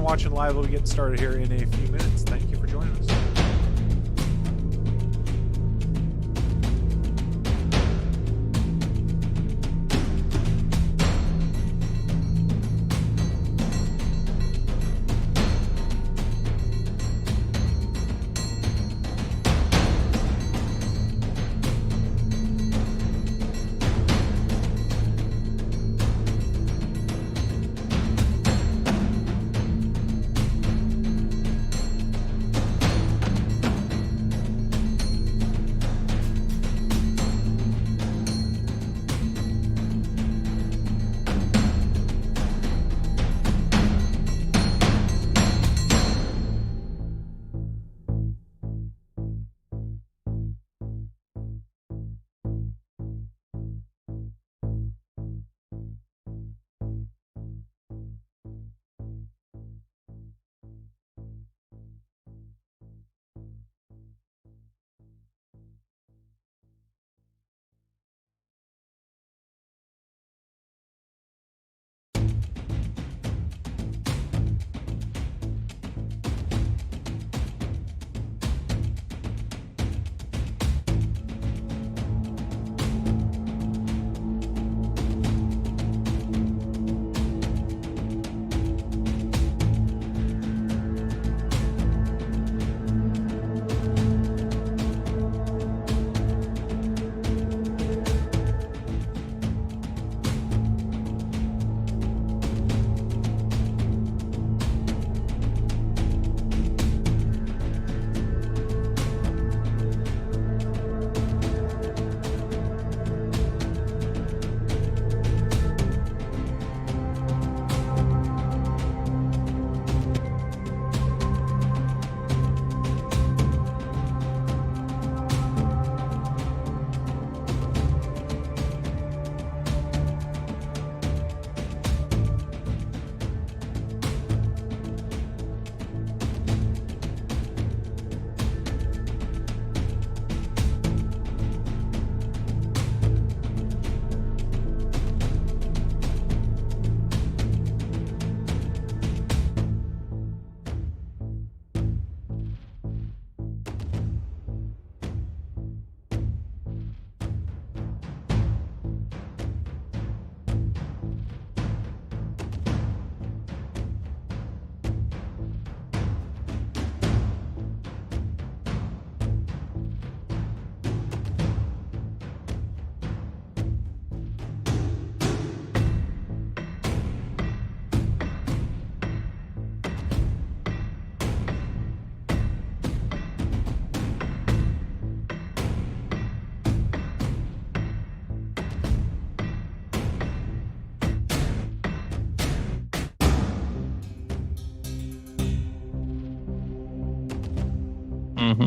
watching live. We'll be getting started here in a few minutes. Thank you for joining us.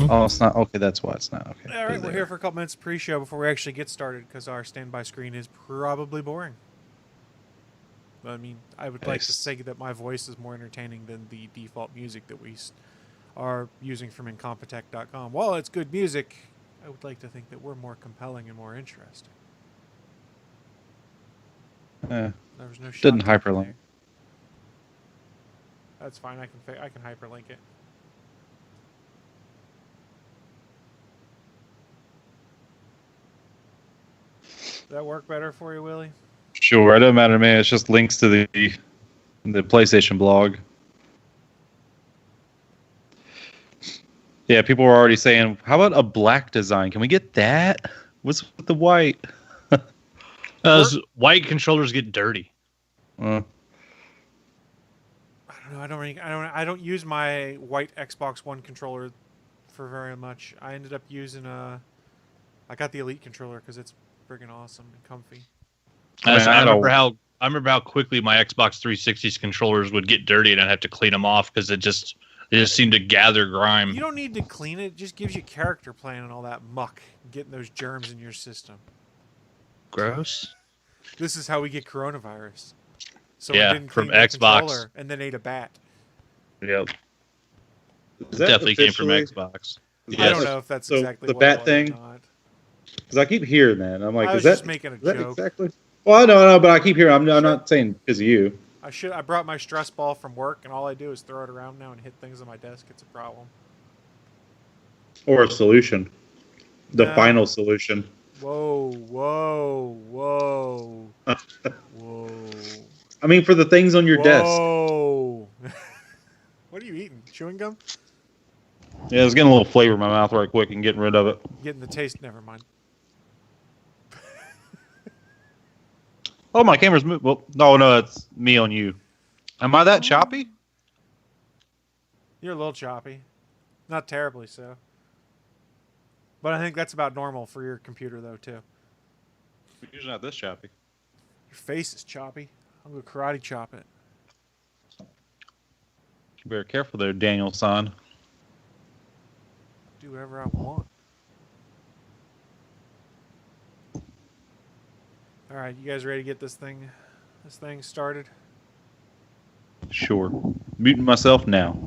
Oh, it's not. Okay, that's why it's not. Okay. All right, we're here for a couple minutes pre-show before we actually get started because our standby screen is probably boring. I mean, I would like to say that my voice is more entertaining than the default music that we are using from Incompetech.com. While it's good music, I would like to think that we're more compelling and more interesting. There was no shot. Didn't hyperlink. There. That's fine. I can hyperlink it. Does that work better for you, Willie? Sure, it doesn't matter to me. It's just links to the PlayStation blog. Yeah, people were already saying, how about a black design? Can we get that? What's with the white? White controllers get dirty. I don't know. I don't use my white Xbox One controller for very much. I ended up using I got the Elite controller because it's friggin' awesome and comfy. I remember how quickly my Xbox 360's controllers would get dirty and I'd have to clean them off because it just seemed to gather grime. You don't need to clean it. It just gives you character playing and all that muck, getting those germs in your system. Gross. This is how we get coronavirus. So yeah, didn't from clean the Xbox. controller and then ate a bat. Yep. Definitely came from Xbox. I don't know if that's so exactly the what bat it was thing. Because I keep hearing that. I'm like, I was is that just making a is that joke. exactly? Well, I know, but I keep hearing. I'm not saying because of you. I brought my stress ball from work, and all I do is throw it around now and hit things on my desk. It's a problem. Or a solution. The No. final solution. Whoa. Whoa. I mean, for the things on your desk. Whoa. What are you eating? Chewing gum? Yeah, I was getting a little flavor in my mouth right quick and getting rid of it. Getting the taste. Never mind. Oh, my camera's moved. Well, no, it's me on you. Am I that choppy? You're a little choppy. Not terribly so. But I think that's about normal for your computer, though, too. Usually not this choppy. Your face is choppy. I'm going to karate chop it. You better careful there, Daniel-san. Do whatever I want. All right, you guys ready to get this thing started? Sure. Muting myself now.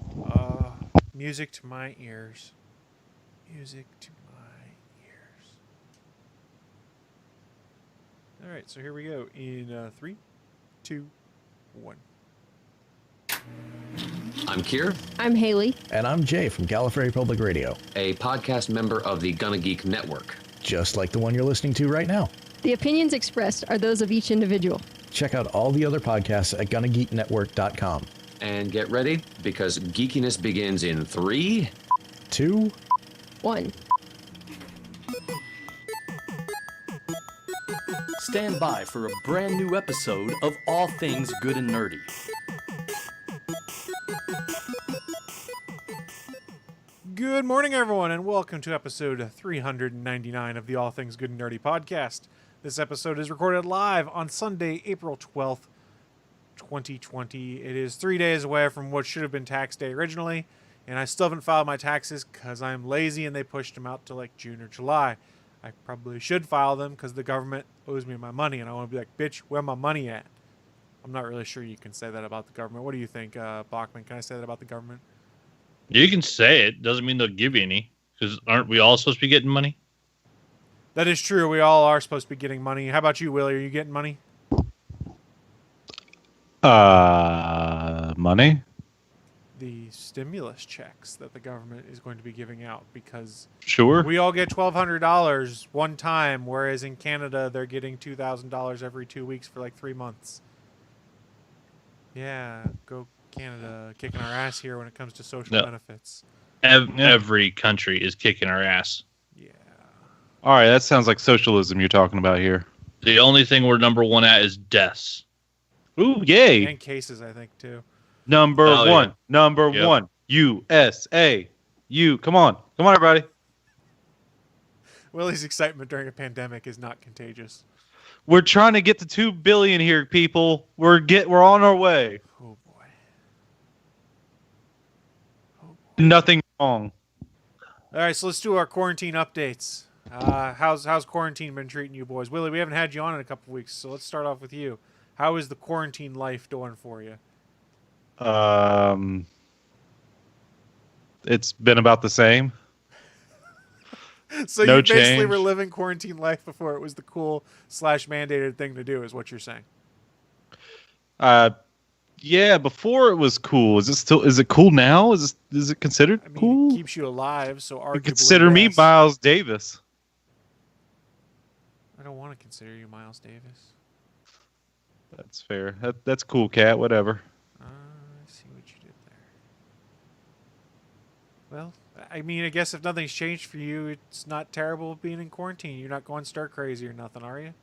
Music to my ears. Music to my ears. All right, so here we go. In 3, 2, 1. I'm Kier. I'm Haley. And I'm Jay from Gallifrey Public Radio. A podcast member of the Gonna Geek Network. Just like the one you're listening to right now. The opinions expressed are those of each individual. Check out all the other podcasts at GonnaGeekNetwork.com. And get ready, because geekiness begins in 3, 2, 1. Stand by for a brand new episode of All Things Good and Nerdy. Good morning, everyone, and welcome to episode 399 of the All Things Good and Nerdy podcast. This episode is recorded live on Sunday, April 12th, 2020. It is 3 days away from what should have been tax day originally, and I still haven't filed my taxes because I'm lazy and they pushed them out to like June or July. I probably should file them because the government owes me my money, and I want to be like, bitch, where my money at? I'm not really sure you can say that about the government. What do you think, Bachman? Can I say that about the government? You can say it. Doesn't mean they'll give you any. Because aren't we all supposed to be getting money? That is true. We all are supposed to be getting money. How about you, Willie? Are you getting money? Money? The stimulus checks that the government is going to be giving out, because Sure. we all get $1,200 one time, whereas in Canada they're getting $2,000 every 2 weeks for like 3 months. Yeah, go Canada, kicking our ass here when it comes to social benefits. Every country is kicking our ass. Yeah. All right, that sounds like socialism you're talking about here. The only thing we're number one at is deaths. Ooh, yay. And cases, I think, too. Number one. Yeah. Number Yep. one. USA. Come on, everybody. Willie's excitement during a pandemic is not contagious. We're trying to get to 2 billion here, people. We're on our way. Oh, boy. Nothing wrong. All right, so let's do our quarantine updates. How's quarantine been treating you boys? Willie, we haven't had you on in a couple weeks, so let's start off with you. How is the quarantine life doing for you? It's been about the same. So No you basically change. were living quarantine life before it was the cool / mandated thing to do, is what you're saying. Yeah, before it was cool. Is it cool now? Is it considered I mean, cool? it keeps you alive, so arguably, Consider me yes. Miles Davis. I don't want to consider you Miles Davis. That's fair. That's cool, Cat. Whatever. I see what you did there. Well, I mean, I guess if nothing's changed for you, it's not terrible being in quarantine. You're not going stir crazy or nothing, are you?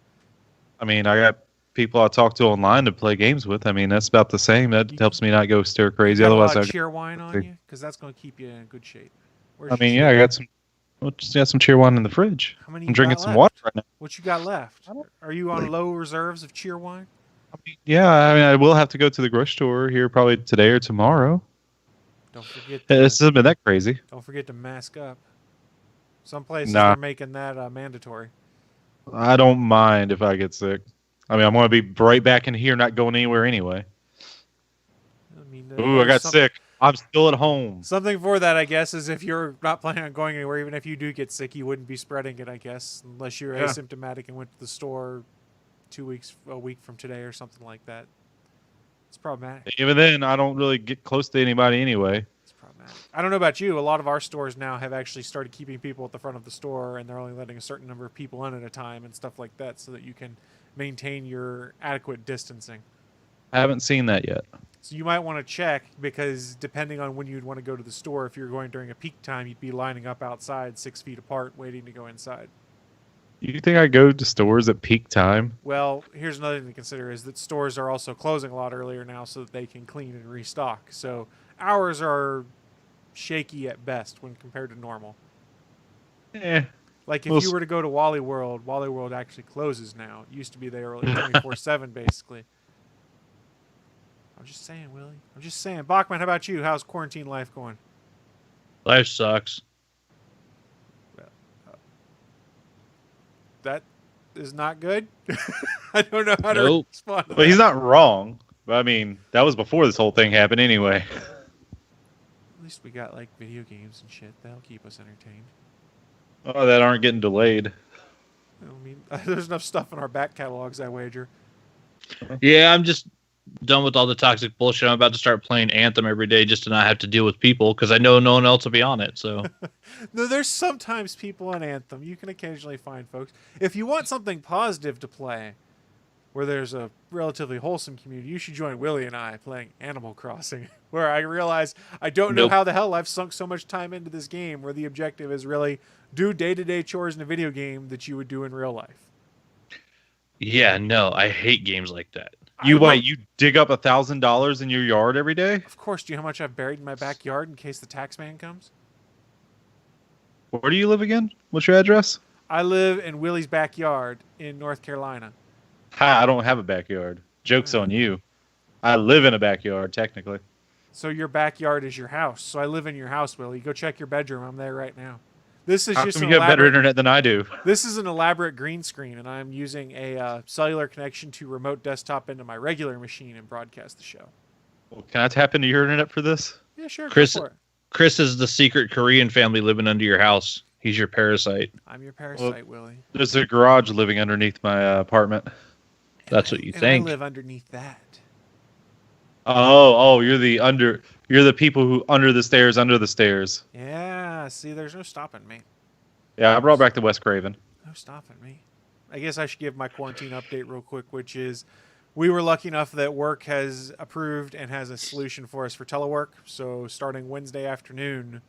I mean, I got people I talk to online to play games with. I mean, that's about the same. That helps me not go stir crazy. You got Otherwise, a lot of cheer wine on you, because that's going to keep you in good shape. Where's I your mean, cheer yeah, I wine? just got some cheer wine in the fridge. How many I'm you drinking got some left? water right now. What you got left? Are you on low reserves of cheer wine? Yeah, I mean, I will have to go to the grocery store here probably today or tomorrow. Don't forget. This hasn't been that crazy. Don't forget to mask up. Some places Nah. are making that mandatory. I don't mind if I get sick. I mean, I'm going to be right back in here, not going anywhere anyway. I mean, Ooh, I got sick. I'm still at home. Something for that, I guess, is if you're not planning on going anywhere, even if you do get sick, you wouldn't be spreading it, I guess, unless you're Yeah. asymptomatic and went to the store a week from today or something like that. It's problematic. Even then, I don't really get close to anybody anyway. It's problematic. I don't know about you. A lot of our stores now have actually started keeping people at the front of the store, and they're only letting a certain number of people in at a time and stuff like that, so that you can maintain your adequate distancing. I haven't seen that yet. So you might want to check, because depending on when you'd want to go to the store, if you're going during a peak time, you'd be lining up outside 6 feet apart waiting to go inside. You think I go to stores at peak time? Well, here's another thing to consider is that stores are also closing a lot earlier now so that they can clean and restock. So hours are shaky at best when compared to normal. Like if you were to go to Wally World actually closes now. It used to be they were like 24/7 basically. I'm just saying, Willie. I'm just saying. Bachman, how about you? How's quarantine life going? Life sucks. That is not good. I don't know how to Nope. respond to Well, he's that. not wrong. But I mean, that was before this whole thing happened anyway. At least we got like video games and shit. That'll keep us entertained. Oh, that aren't getting delayed. I mean, there's enough stuff in our back catalogs, I wager. Yeah, I'm just done with all the toxic bullshit. I'm about to start playing Anthem every day just to not have to deal with people because I know no one else will be on it. So No, there's sometimes people on Anthem. You can occasionally find folks. If you want something positive to play, where there's a relatively wholesome community, you should join Willie and I playing Animal Crossing, where I realize I don't know Nope. how the hell I've sunk so much time into this game, where the objective is really do day-to-day chores in a video game that you would do in real life. yeah, no, I hate games like that. You I don't- what? You dig up $1,000 in your yard every day? Of course, do you know how much I've buried in my backyard in case the tax man comes? Where do you live again? What's your address? I live in Willie's backyard in North Carolina. Ha! I don't have a backyard. Joke's on you. I live in a backyard, technically. So your backyard is your house. So I live in your house, Willie. Go check your bedroom. I'm there right now. This is How just come an you have better elaborate, internet than I do? this is an elaborate green screen, and I'm using a cellular connection to remote desktop into my regular machine and broadcast the show. Well, can I tap into your internet for this? Yeah, sure. Chris- Go for it. Chris is the secret Korean family living under your house. He's your parasite. I'm your parasite, Willie. There's a garage living underneath my apartment. That's what you And think. I live underneath that. Oh, you're the people who under the stairs. Yeah, see, there's no stopping me. Yeah, I brought back the West Craven. No stopping me. I guess I should give my quarantine update real quick, which is we were lucky enough that work has approved and has a solution for us for telework. So starting Wednesday afternoon,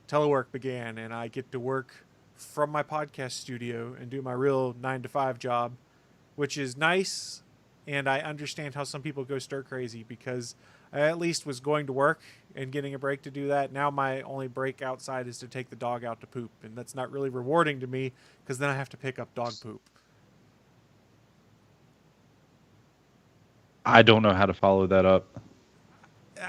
telework began, and I get to work from my podcast studio and do my real 9 to 5 job, which is nice. And I understand how some people go stir crazy because I at least was going to work and getting a break to do that. Now my only break outside is to take the dog out to poop, and that's not really rewarding to me because then I have to pick up dog poop. I don't know how to follow that up.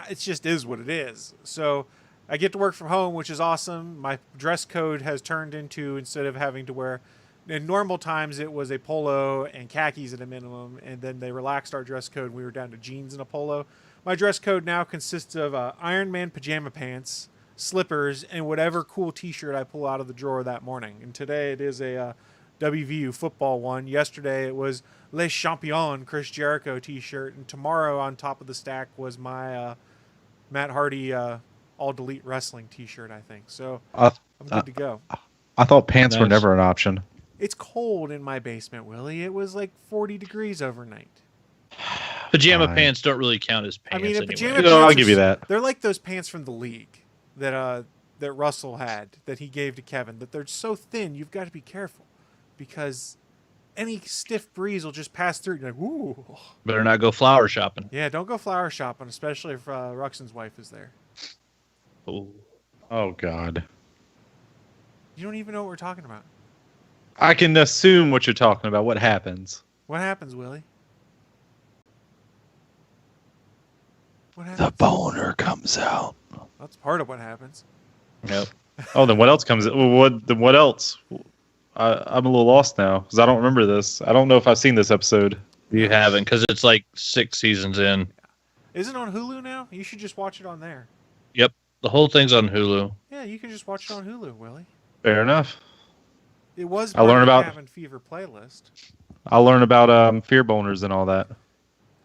It just is what it is. So I get to work from home, which is awesome. My dress code has turned into, instead of having to wear, in normal times it was a polo and khakis at a minimum, and then they relaxed our dress code and we were down to jeans and a polo. My dress code now consists of Iron Man pajama pants, slippers, and whatever cool t-shirt I pull out of the drawer that morning. And today it is a WVU football one. Yesterday it was Les Champions Chris Jericho t-shirt, and tomorrow on top of the stack was my Matt Hardy All Delete Wrestling t-shirt, I think. So I I'm good to go. thought pants were Nice. never an option. It's cold in my basement, Willie. It was like 40 degrees overnight. Pajama Fine. pants don't really count as I pants mean, a anyway. pajama No, I'll pants give are you that. They're like those pants from the league that Russell had that he gave to Kevin. That they're so thin, you've got to be careful because any stiff breeze will just pass through. You're like, ooh. Better not go flower shopping. Yeah, don't go flower shopping, especially if Ruxin's wife is there. Ooh. Oh God. You don't even know what we're talking about. I can assume what you're talking about. What happens? What happens, Willie? What happens? boner comes out. That's part of what happens. Yep. Oh, then what else comes? What else? I'm a little lost now because I don't remember this. I don't know if I've seen this episode. You haven't, because it's like 6 seasons in. Is it on Hulu now? You should just watch it on there. Yep, the whole thing's on Hulu. Yeah, you can just watch it on Hulu, Willie. Fair enough. It was I part learned of the about- Cabin Fever playlist. I'll learn about fear boners and all that.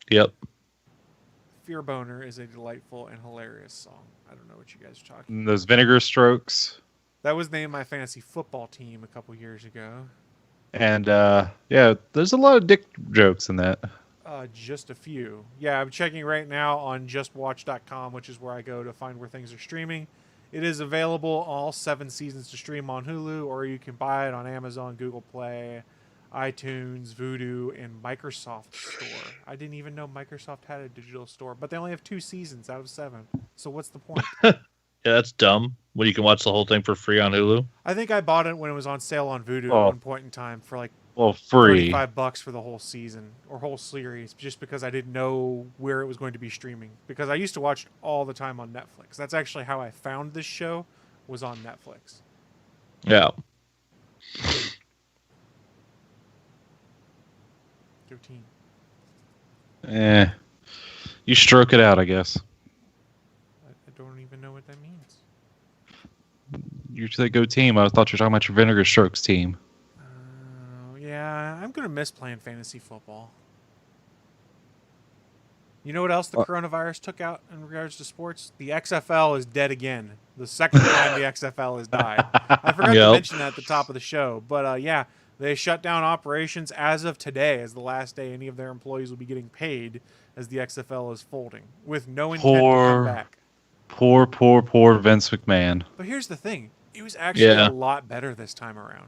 Yep. Fear Boner is a delightful and hilarious song. I don't know what you guys are talking And those vinegar strokes. That was named my fantasy football team a couple years ago. And yeah, there's a lot of dick jokes in that. Just a few. Yeah, I'm checking right now on justwatch.com, which is where I go to find where things are streaming. It is available all 7 seasons to stream on Hulu, or you can buy it on Amazon, Google Play, iTunes, Vudu, and Microsoft Store. I didn't even know Microsoft had a digital store, but they only have 2 seasons out of 7. So what's the point? Yeah, that's dumb. When you can watch the whole thing for free on Hulu. I think I bought it when it was on sale on Vudu at one point in time for like free. $35 for the whole season or whole series, just because I didn't know where it was going to be streaming. Because I used to watch it all the time on Netflix. That's actually how I found this show, was on Netflix. Yeah. Go team. You stroke it out, I guess. I don't even know what that means. You said go team. I thought you were talking about your vinegar strokes team. Yeah, I'm going to miss playing fantasy football. You know what else the coronavirus took out in regards to sports? The XFL is dead again. The second time the XFL has died. I forgot to mention that at the top of the show. But yeah, they shut down operations as of today, as the last day any of their employees will be getting paid, as the XFL is folding, with no intent to come back. Poor Vince McMahon. But here's the thing. It was actually a lot better this time around.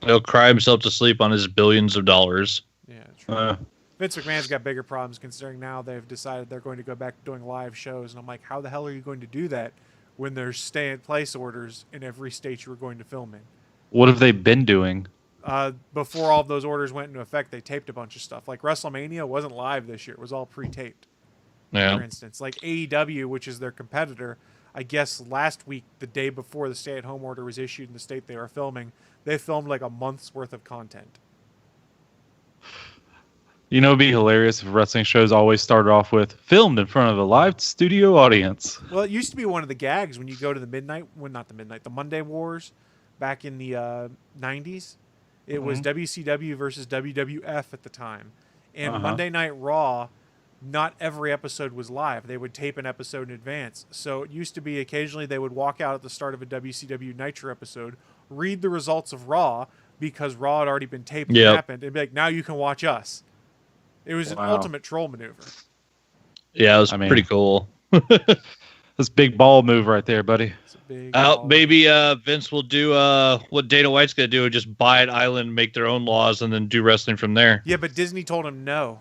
He'll cry himself to sleep on his billions of dollars. Yeah, true. Vince McMahon's got bigger problems, considering now they've decided they're going to go back to doing live shows. And I'm like, how the hell are you going to do that when there's stay-in-place orders in every state you were going to film in? What have they been doing? Before all of those orders went into effect, they taped a bunch of stuff. Like WrestleMania wasn't live this year. It was all pre-taped. Yeah. For instance, like AEW, which is their competitor, I guess last week, the day before the stay-at-home order was issued in the state they were filming, they filmed like a month's worth of content. You know, it'd be hilarious if wrestling shows always started off with filmed in front of a live studio audience. Well, it used to be one of the gags when you go to the Monday Wars back in the 90s. It was WCW versus WWF at the time. And Monday Night Raw, not every episode was live. They would tape an episode in advance. So it used to be occasionally they would walk out at the start of a WCW Nitro episode, read the results of Raw, because Raw had already been taped and happened, and be like, now you can watch us. It was an ultimate troll maneuver. Yeah, it was pretty cool. This big ball move right there, buddy. Maybe Vince will do what Dana White's going to do, and just buy an island, make their own laws, and then do wrestling from there. Yeah, but Disney told him no.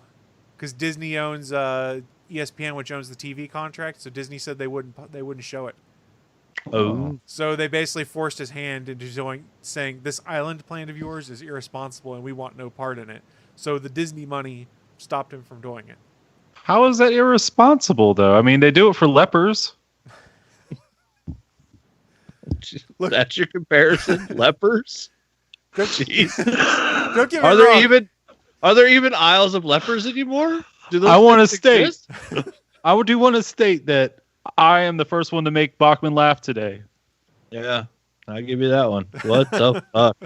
Because Disney owns ESPN, which owns the TV contract, so Disney said they wouldn't show it. Oh. So they basically forced his hand into saying, this island plan of yours is irresponsible and we want no part in it. So the Disney money stopped him from doing it. How is that irresponsible, though? I mean, they do it for lepers. Look, that's your comparison? Lepers? Jeez. Don't get me wrong. Are there even Isles of Lepers anymore? I want to state. I do want to state that I am the first one to make Bachman laugh today. Yeah, I'll give you that one. What the fuck?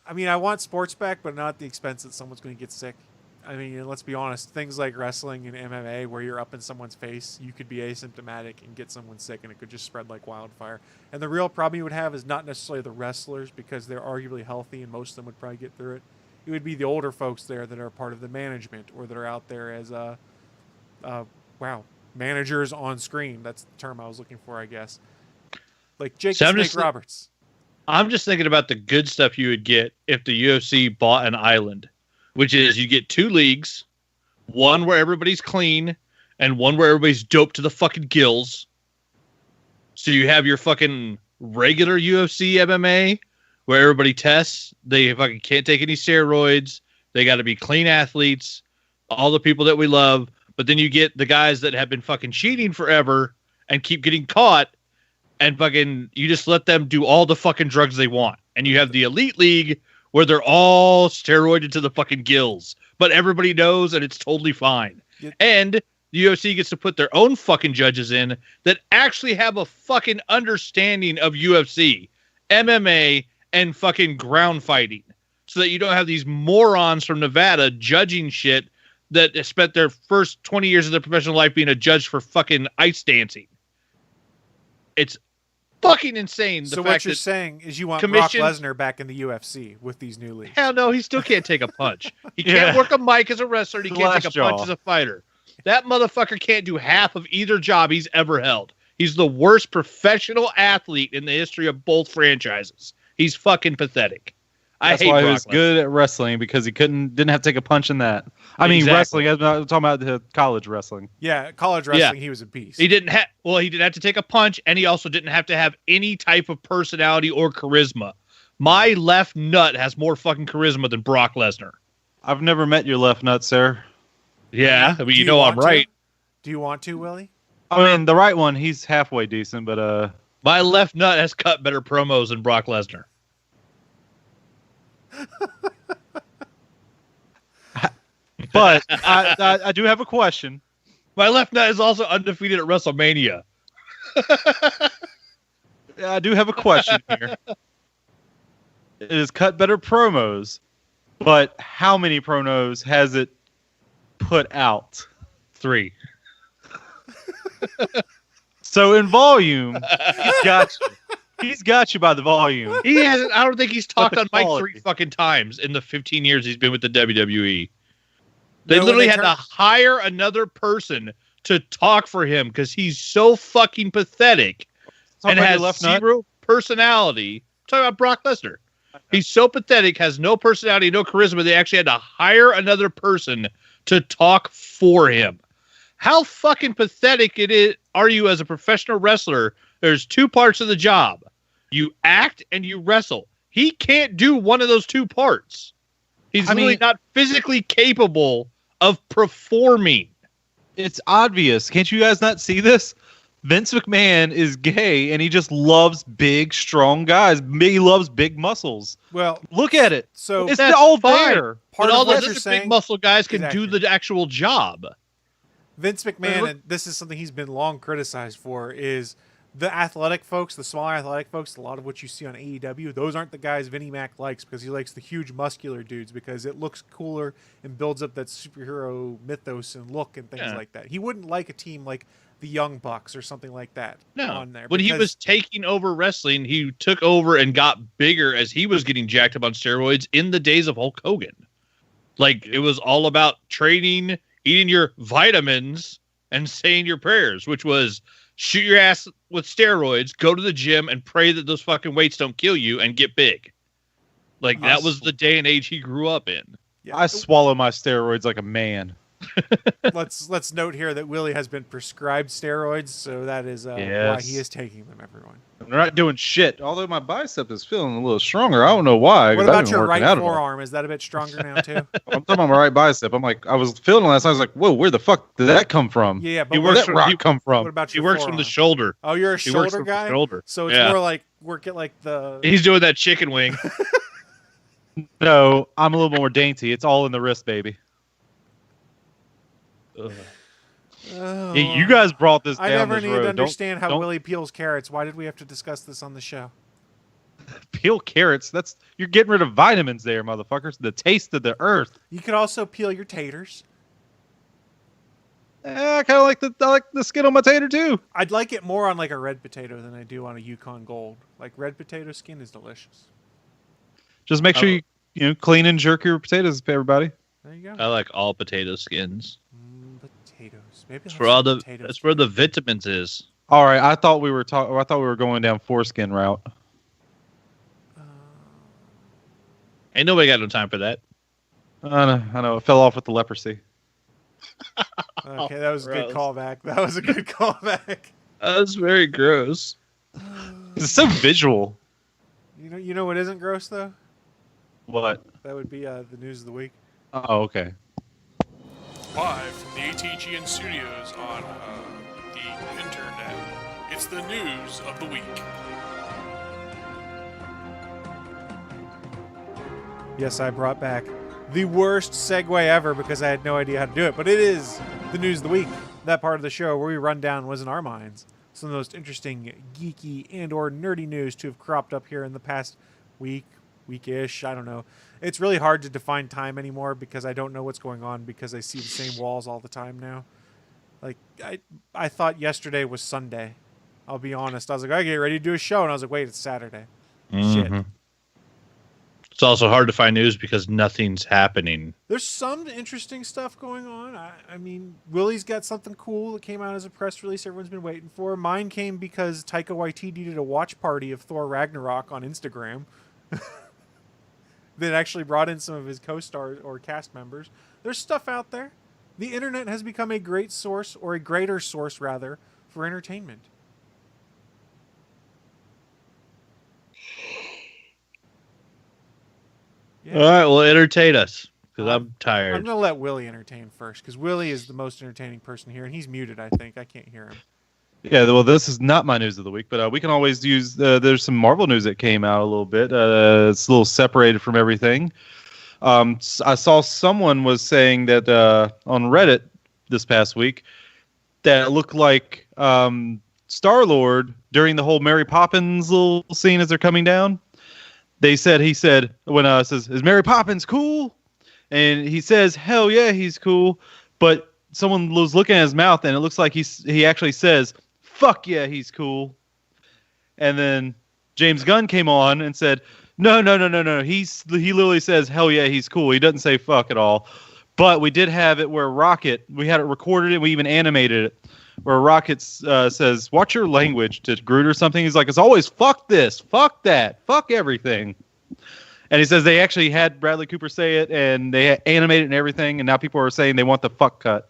I mean, I want sports back, but not at the expense that someone's going to get sick. I mean, let's be honest. Things like wrestling and MMA, where you're up in someone's face, you could be asymptomatic and get someone sick, and it could just spread like wildfire. And the real problem you would have is not necessarily the wrestlers, because they're arguably healthy, and most of them would probably get through it. It would be the older folks there that are part of the management, or that are out there as managers on screen. That's the term I was looking for, I guess. Like Jake the Snake Roberts. I'm just thinking about the good stuff you would get if the UFC bought an island, which is you get 2 leagues, one where everybody's clean and one where everybody's doped to the fucking gills. So you have your fucking regular UFC MMA where everybody tests. They fucking can't take any steroids. They got to be clean athletes, all the people that we love. But then you get the guys that have been fucking cheating forever and keep getting caught, and fucking you just let them do all the fucking drugs they want. And you have the Elite League where they're all steroided to the fucking gills, but everybody knows and it's totally fine. Yep. And the UFC gets to put their own fucking judges in that actually have a fucking understanding of UFC, MMA, and fucking ground fighting, so that you don't have these morons from Nevada judging shit that spent their first 20 years of their professional life being a judge for fucking ice dancing. It's fucking insane. So what you're saying is you want commission- Brock Lesnar back in the UFC with these new leagues. Hell no, he still can't take a punch. He Yeah. can't work a mic as a wrestler. He The can't take a last jaw. punch as a fighter. That motherfucker can't do half of either job he's ever held. He's the worst professional athlete in the history of both franchises. He's fucking pathetic. That's I hate why he Brock was Lesnar. good at wrestling, because he didn't have to take a punch in that. I mean, Exactly. wrestling. I'm talking about the college wrestling. Yeah, college wrestling, he was a beast. He didn't have he didn't have to take a punch, and he also didn't have to have any type of personality or charisma. My left nut has more fucking charisma than Brock Lesnar. I've never met your left nut, sir. Yeah, I mean, Do you know I'm want to? right. Do you want to, Willie? I mean, the right one, he's halfway decent, but My left nut has cut better promos than Brock Lesnar. but I do have a question. My left nut is also undefeated at WrestleMania. I do have a question here. It has cut better promos, but how many promos has it put out? 3. So in volume, he's got you. He's got you by the volume. He hasn't. I don't think he's talked the on mic quality. 3 fucking times in the 15 years he's been with the WWE. They No, when literally they had turn- to hire another person to talk for him because he's so fucking pathetic Talk and about your has left nut. zero personality. I'm talking about Brock Lesnar. He's so pathetic, has no personality, no charisma. They actually had to hire another person to talk for him. How fucking pathetic are you as a professional wrestler? There's 2 parts of the job. You act and you wrestle. He can't do one of those 2 parts. He's literally not physically capable of performing. It's obvious. Can't you guys not see this? Vince McMahon is gay, and he just loves big, strong guys. He loves big muscles. Well, Look at it. so It's that's all fine. there. part But all of what those you're other saying, big muscle guys can do Exactly. the actual job. Vince McMahon, and this is something he's been long criticized for, is the athletic folks, the smaller athletic folks, a lot of what you see on AEW, those aren't the guys Vinnie Mac likes, because he likes the huge muscular dudes because it looks cooler and builds up that superhero mythos and look and things Yeah. like that. He wouldn't like a team like the Young Bucks or something like that on there. When he because- was taking over wrestling, he took over and got bigger as he was getting jacked up on steroids in the days of Hulk Hogan. Like, it was all about training, eating your vitamins, and saying your prayers, which was shoot your ass with steroids, go to the gym, and pray that those fucking weights don't kill you and get big. Like, that was the day and age he grew up in. Yeah. I swallow my steroids like a man. let's note here that Willie has been prescribed steroids, so that is why Yes. he is taking them, everyone. They're not doing shit. Although my bicep is feeling a little stronger. I don't know why. 'cause What I've about been your working right out a lot. forearm? Is that a bit stronger now, too? I'm talking about my right bicep. I'm like, I was feeling it last night. I was like, whoa, where the fuck did that come from? Yeah, but He Where'd works that from- rock he- come what from? about He your works from the forearm? shoulder. Oh, you're a He works shoulder from the guy? shoulder. So it's Yeah. more like work it like the... He's doing that chicken wing. No, I'm a little more dainty. It's all in the wrist, baby. Oh, Yeah, you guys brought this down I never this need road. to understand how don't Willie peels carrots. Why did we have to discuss this on the show? peel carrots. You're getting rid of vitamins there, motherfuckers. The taste of the earth. You could also peel your taters. I kind of like the skin on my tater too. I'd like it more on like a red potato than I do on a Yukon Gold. Like red potato skin is delicious. Just make sure you clean and jerk your potatoes, everybody. There you go. I like all potato skins. Potatoes. Maybe That's I'll where have all some the potatoes. that's where the vitamins is. All right, I thought we were going down foreskin route. Ain't nobody got no time for that. I know. It fell off with the leprosy. Okay, that was a good Gross. callback. That was a good callback. That's very gross. It's so visual. You know what isn't gross though? What? That would be the news of the week. Oh, okay. Live from the ATGN studios on the internet, it's the news of the week. Yes, I brought back the worst segue ever because I had no idea how to do it. But it is the news of the week, that part of the show where we run down what's in our minds some of the most interesting, geeky, and/or nerdy news to have cropped up here in the past week, week-ish. I don't know. It's really hard to define time anymore because I don't know what's going on because I see the same walls all the time now. Like, I thought yesterday was Sunday. I'll be honest. I was like, I get ready to do a show, and I was like, wait, it's Saturday. Shit. It's also hard to find news because nothing's happening. There's some interesting stuff going on. I mean, Willie's got something cool that came out as a press release everyone's been waiting for. Mine came because Taika Waititi did a watch party of Thor Ragnarok on Instagram that actually brought in some of his co-stars or cast members. There's stuff out there. The internet has become a great source, or a greater source, rather, for entertainment. Yeah. All right, well, entertain us because I'm tired. I'm going to let Willie entertain first because Willie is the most entertaining person here, and he's muted, I think. I can't hear him. Yeah, well, this is not my news of the week, but we can always use. There's some Marvel news that came out a little bit. It's a little separated from everything. I saw someone was saying that on Reddit this past week that it looked like Star-Lord during the whole Mary Poppins little scene as they're coming down. He said when says, "Is Mary Poppins cool?" And he says, "Hell yeah, he's cool." But someone was looking at his mouth, and it looks like he actually says, "Fuck yeah, he's cool." And then James Gunn came on and said, No. He literally says, "Hell yeah, he's cool." He doesn't say fuck at all. But we did have it where Rocket, we had it recorded and we even animated it, where Rocket says, "Watch your language" to Groot or something. He's like, "It's always fuck this, fuck that, fuck everything." And he says they actually had Bradley Cooper say it and they animated it and everything. And now people are saying they want the fuck cut.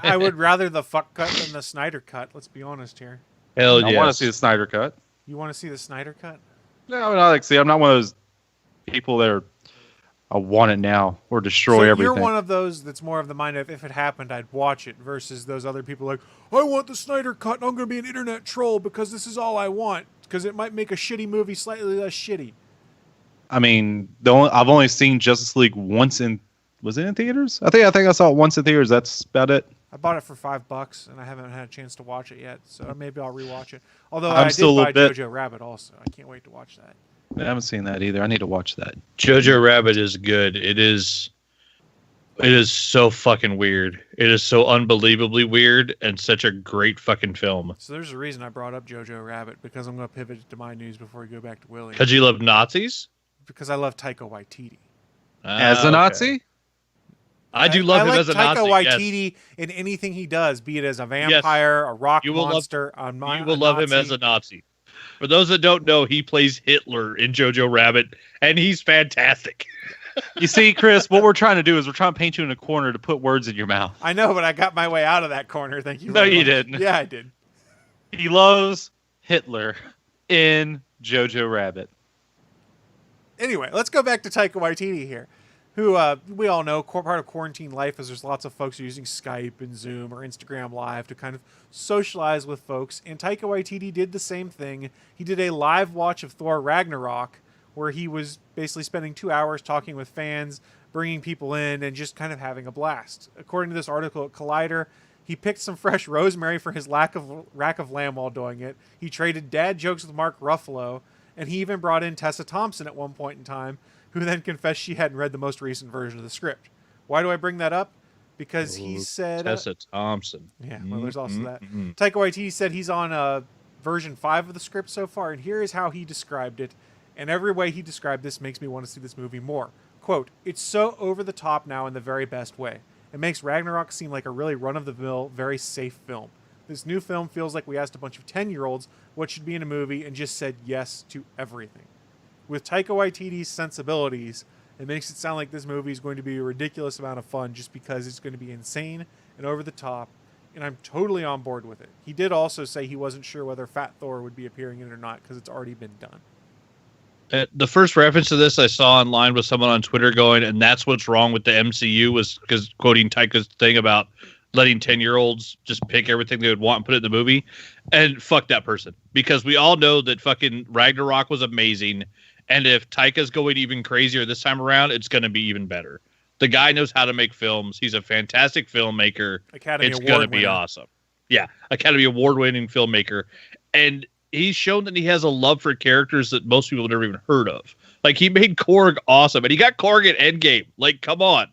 I would rather the fuck cut than the Snyder cut. Let's be honest here. Hell yeah. I want to see the Snyder cut. You want to see the Snyder cut? No, I'm not one of those people that are, I want it now or destroy everything. You're one of those that's more of the mind of if it happened, I'd watch it versus those other people like, I want the Snyder cut and I'm going to be an internet troll because this is all I want because it might make a shitty movie slightly less shitty. I mean, I've only seen Justice League once was it in theaters? I think I saw it once in theaters. That's about it. I bought it for $5 and I haven't had a chance to watch it yet, so maybe I'll rewatch it. Although I'm I still did a buy bit- Jojo Rabbit also. I can't wait to watch that. I haven't seen that either. I need to watch that. Jojo Rabbit is good. It is so fucking weird. It is so unbelievably weird and such a great fucking film. So there's a reason I brought up Jojo Rabbit because I'm going to pivot to my news before we go back to Willie. Because you love Nazis? Because I love Taika Waititi. As a Nazi? I do love him as a Taika Nazi. Waititi in anything he does, be it as a vampire, a rock monster, You will love him as a Nazi. For those that don't know, he plays Hitler in Jojo Rabbit, and he's fantastic. You see, Chris, what we're trying to do is we're trying to paint you in a corner to put words in your mouth. I know, but I got my way out of that corner. Thank you. No, very you much. didn't. Yeah, I did. He loves Hitler in Jojo Rabbit. Anyway, let's go back to Taika Waititi here, who we all know part of quarantine life is there's lots of folks who are using Skype and Zoom or Instagram Live to kind of socialize with folks. And Taika Waititi did the same thing. He did a live watch of Thor Ragnarok where he was basically spending 2 hours talking with fans, bringing people in, and just kind of having a blast. According to this article at Collider, he picked some fresh rosemary for his rack of lamb while doing it. He traded dad jokes with Mark Ruffalo, and he even brought in Tessa Thompson at one point in time, who then confessed she hadn't read the most recent version of the script. Why do I bring that up? Because he said... Tessa Thompson. Yeah, well, there's also that. Taika Waititi said he's on version 5 of the script so far, and here is how he described it. And every way he described this makes me want to see this movie more. Quote, "It's so over the top now in the very best way. It makes Ragnarok seem like a really run-of-the-mill, very safe film. This new film feels like we asked a bunch of 10-year-olds what should be in a movie and just said yes to everything. With Taika Waititi's sensibilities, it makes it sound like this movie is going to be a ridiculous amount of fun just because it's going to be insane and over the top, and I'm totally on board with it. He did also say he wasn't sure whether Fat Thor would be appearing in it or not because it's already been done. The first reference to this I saw online was someone on Twitter going, and that's what's wrong with the MCU, was because quoting Taika's thing about letting 10-year-olds just pick everything they would want and put it in the movie. And fuck that person. Because we all know that fucking Ragnarok was amazing. And if Taika's going even crazier this time around, it's going to be even better. The guy knows how to make films. He's a fantastic filmmaker. It's going to be awesome. Yeah, Academy Award-winning filmmaker. And he's shown that he has a love for characters that most people have never even heard of. Like, he made Korg awesome, and he got Korg in Endgame. Like, come on.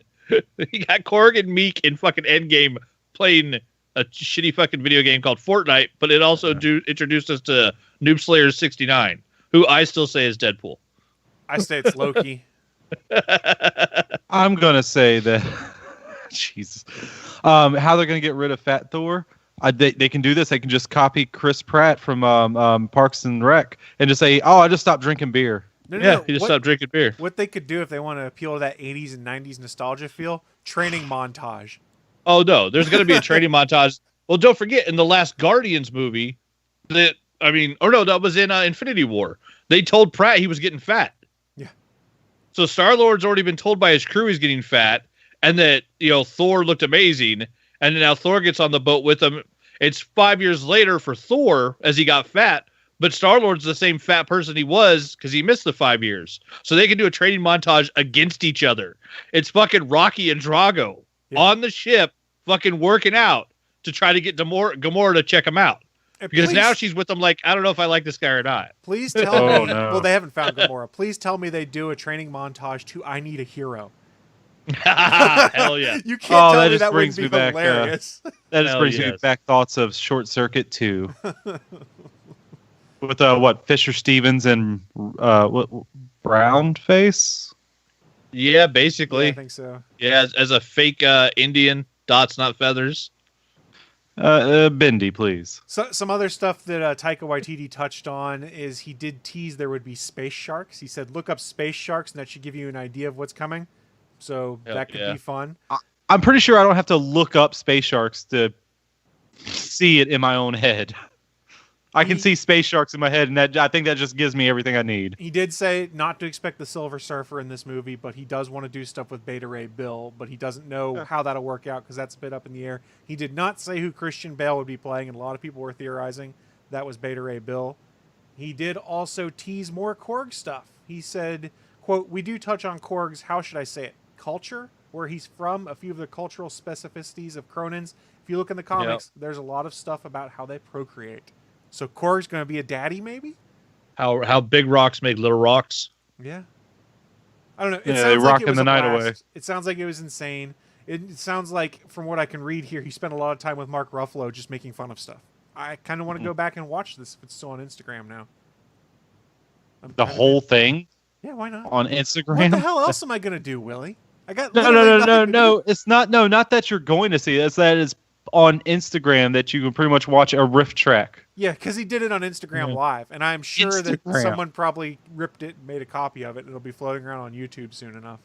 He got Korg and Meek in fucking Endgame playing a shitty fucking video game called Fortnite, but it also introduced us to Noob Slayer 69, who I still say is Deadpool. I say it's Loki. I'm gonna say that. Jesus, how they're gonna get rid of Fat Thor? They can do this. They can just copy Chris Pratt from Parks and Rec and just say, "Oh, I just stopped drinking beer." No, he just stopped drinking beer. What they could do if they want to appeal to that 80s and 90s nostalgia feel, training montage. Oh, no, there's going to be a training montage. Well, don't forget, in the last Guardians movie, that was in Infinity War. They told Pratt he was getting fat. Yeah. So Star-Lord's already been told by his crew he's getting fat, and that, Thor looked amazing, and now Thor gets on the boat with him. It's 5 years later for Thor as he got fat, but Star-Lord's the same fat person he was because he missed the 5 years. So they can do a training montage against each other. It's fucking Rocky and Drago on the ship fucking working out to try to get Gamora to check him out. Because now she's with him like, I don't know if I like this guy or not. Please tell me. No. Well, they haven't found Gamora. Please tell me they do a training montage to I Need a Hero. Hell yeah. You can't tell me just that brings wouldn't me be back. hilarious. That just Hell brings me yes. back thoughts of Short Circuit 2. With Fisher Stevens and Brown Face? Yeah, basically. Yeah, I think so. Yeah, as a fake Indian, dots, not feathers. Bendy, please. So, some other stuff that Taika Waititi touched on is he did tease there would be space sharks. He said, look up space sharks, and that should give you an idea of what's coming. So Hell that could yeah. be fun. I'm pretty sure I don't have to look up space sharks to see it in my own head. I can see space sharks in my head, and I think that just gives me everything I need. He did say not to expect the Silver Surfer in this movie, but he does want to do stuff with Beta Ray Bill, but he doesn't know how that'll work out because that's a bit up in the air. He did not say who Christian Bale would be playing, and a lot of people were theorizing that was Beta Ray Bill. He did also tease more Korg stuff. He said, quote, we do touch on Korg's, how should I say it, culture, where he's from, a few of the cultural specificities of Cronin's. If you look in the comics, there's a lot of stuff about how they procreate. So Korg's going to be a daddy, maybe? How big rocks make little rocks. Yeah. I don't know. It Yeah, sounds they like rocking it was the a night blast. away. It sounds like it was insane. It sounds like, from what I can read here, he spent a lot of time with Mark Ruffalo just making fun of stuff. I kind of want to go back and watch this if it's still on Instagram now. The whole thing Yeah, why not? on Instagram? What the hell else am I going to do, Willie? I got No, literally no, nothing to do. It's not. No, not that you're going to see it. It's that it's on Instagram that you can pretty much watch a riff track. Yeah, because he did it on Instagram Live, and I'm sure that Instagram. someone probably ripped it and made a copy of it, and it'll be floating around on YouTube soon enough.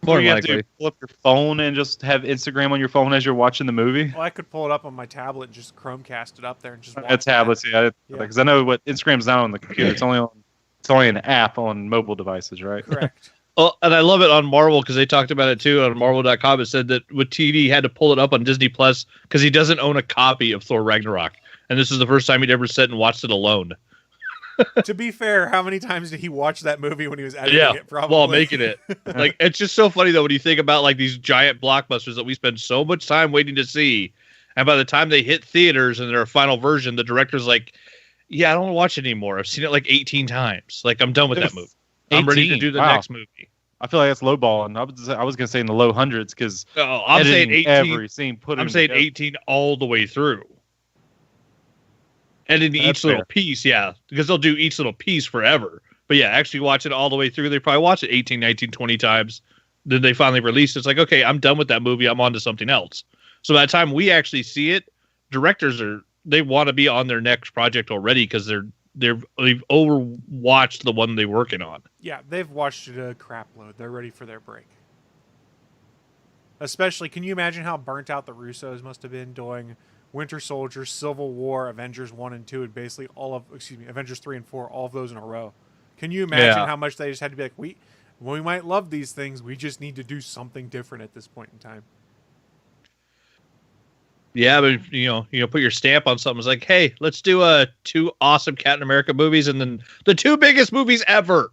More you than have to likely. pull up your phone and just have Instagram on your phone as you're watching the movie. Well, I could pull it up on my tablet and just Chromecast it up there and just watch That's tablets, yeah. Yeah. Because I know what Instagram's not on the computer. It's only an app on mobile devices, right? Correct. Oh, and I love it on Marvel because they talked about it too on Marvel.com. It said that with TD had to pull it up on Disney Plus because he doesn't own a copy of Thor Ragnarok, and this is the first time he'd ever sat and watched it alone. To be fair, how many times did he watch that movie when he was editing Yeah, it? Probably. while making it. Like, it's just so funny though when you think about like these giant blockbusters that we spend so much time waiting to see, and by the time they hit theaters and their final version, the director's like, "Yeah, I don't want to watch it anymore. I've seen it like 18 times. Like, I'm done with that movie. I'm ready to 18? do the Wow. next movie." I feel like that's lowballing. I was going to say in the low hundreds because Oh, I'm saying 18. every scene. I'm saying 18 all the way through. And in That's each little fair. piece, yeah, because they'll do each little piece forever. But yeah, actually watch it all the way through. They probably watch it 18, 19, 20 times. Then they finally release it. It's like, okay, I'm done with that movie. I'm on to something else. So by the time we actually see it, directors they want to be on their next project already because they've overwatched the one they're working on. Yeah, they've watched it a crap load. They're ready for their break. Especially, can you imagine how burnt out the Russos must have been doing Winter Soldier, Civil War, Avengers 1 and 2, and basically Avengers 3 and 4, all of those in a row. Can you imagine Yeah. how much they just had to be like, we might love these things, we just need to do something different at this point in time. Yeah, but you know, put your stamp on something. It's like, hey, let's do 2 awesome Captain America movies, and then the 2 biggest movies ever.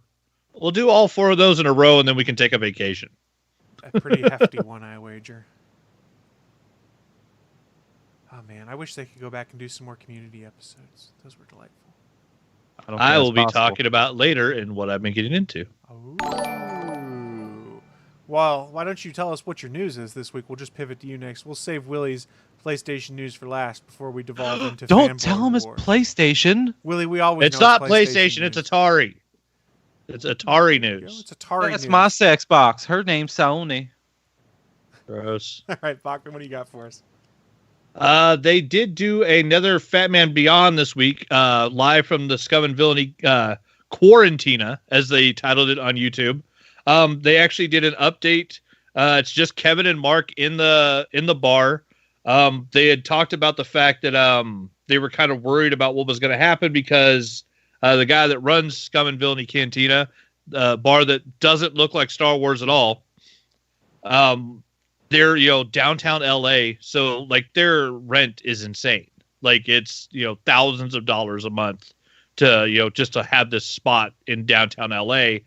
We'll do all 4 of those in a row, and then we can take a vacation. A pretty hefty one, I wager. Oh man, I wish they could go back and do some more community episodes. Those were delightful. don't I think will that's be possible. talking about later in what I've been getting into. Ooh. Well, why don't you tell us what your news is this week? We'll just pivot to you next. We'll save Willie's PlayStation news for last before we devolve into Don't fanboy tell him it's war. PlayStation. Willie, we always It's know not PlayStation, news. it's Atari. It's Atari There you go, news. It's Atari That's news. my sex box. Her name's Sony. Gross. All right, Bachman, what do you got for us? They did do another Fat Man Beyond this week, live from the Scum and Villainy Quarantina, as they titled it on YouTube. They actually did an update. It's just Kevin and Mark in the bar. They had talked about the fact that they were kind of worried about what was going to happen because the guy that runs Scum and Villainy Cantina, bar that doesn't look like Star Wars at all, they're, downtown LA. So like their rent is insane. Like it's, thousands of dollars a month to, just to have this spot in downtown LA,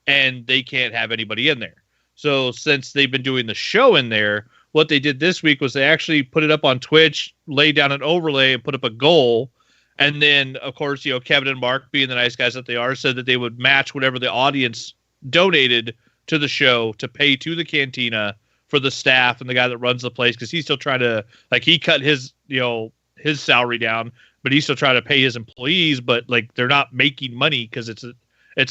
and they can't have anybody in there. So since they've been doing the show in there, what they did this week was they actually put it up on Twitch, laid down an overlay and put up a goal. And then, of course, Kevin and Mark, being the nice guys that they are, said that they would match whatever the audience donated to the show to pay to the cantina for the staff and the guy that runs the place, because he's still trying to, like, he cut his, his salary down, but he's still trying to pay his employees, but like they're not making money because it's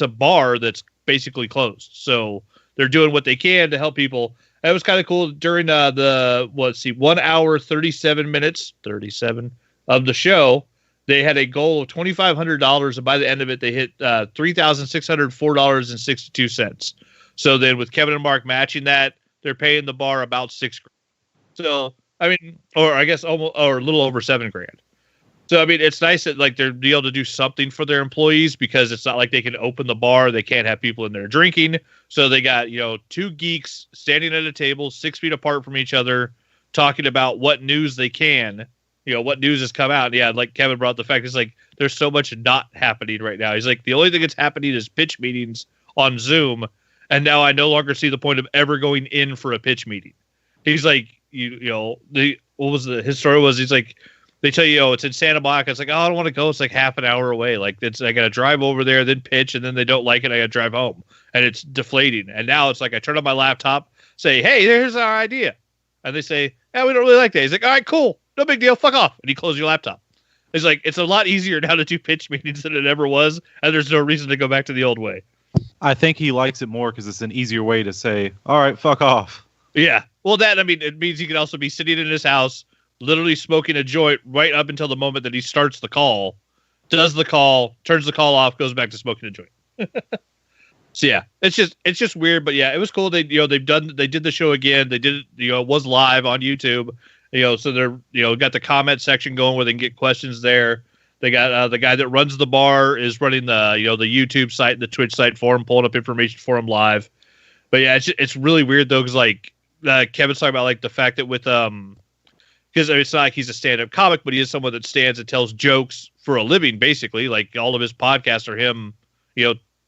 a bar that's basically closed. So they're doing what they can to help people. It was kind of cool during the 1 hour 37 minutes of the show. They had a goal of $2,500, and by the end of it, they hit $3,604.62. So then, with Kevin and Mark matching that, they're paying the bar about $6,000. So I mean, or I guess almost, or a little over $7,000. So I mean, it's nice that like they're able to do something for their employees, because it's not like they can open the bar, they can't have people in there drinking. So they got two geeks standing at a table 6 feet apart from each other, talking about what news they can. What news has come out. Yeah, like Kevin brought the fact, it's like there's so much not happening right now. He's like, the only thing that's happening is pitch meetings on Zoom, and now I no longer see the point of ever going in for a pitch meeting. He's like, his story was, he's like, they tell you, it's in Santa Monica. It's like, oh, I don't want to go. It's like half an hour away. Like I got to drive over there, then pitch, and then they don't like it. I got to drive home, and it's deflating. And now it's like I turn on my laptop, say, hey, here's our idea, and they say, yeah, we don't really like that. He's like, all right, cool, no big deal, fuck off, and he closes your laptop. It's like, it's a lot easier now to do pitch meetings than it ever was, and there's no reason to go back to the old way. I think he likes it more because it's an easier way to say, all right, fuck off. Yeah. Well, it means he can also be sitting in his house, literally smoking a joint right up until the moment that he starts the call, does the call, turns the call off, goes back to smoking a joint. So yeah, it's just weird, but yeah, it was cool. They did the show again. They did it, it was live on YouTube. So they're got the comment section going where they can get questions there. They got the guy that runs the bar is running the the YouTube site, the Twitch site for him, pulling up information for him live. But yeah, it's really weird though, because like Kevin's talking about like the fact that with because it's not like he's a stand-up comic, but he is someone that stands and tells jokes for a living, basically. Like all of his podcasts are him,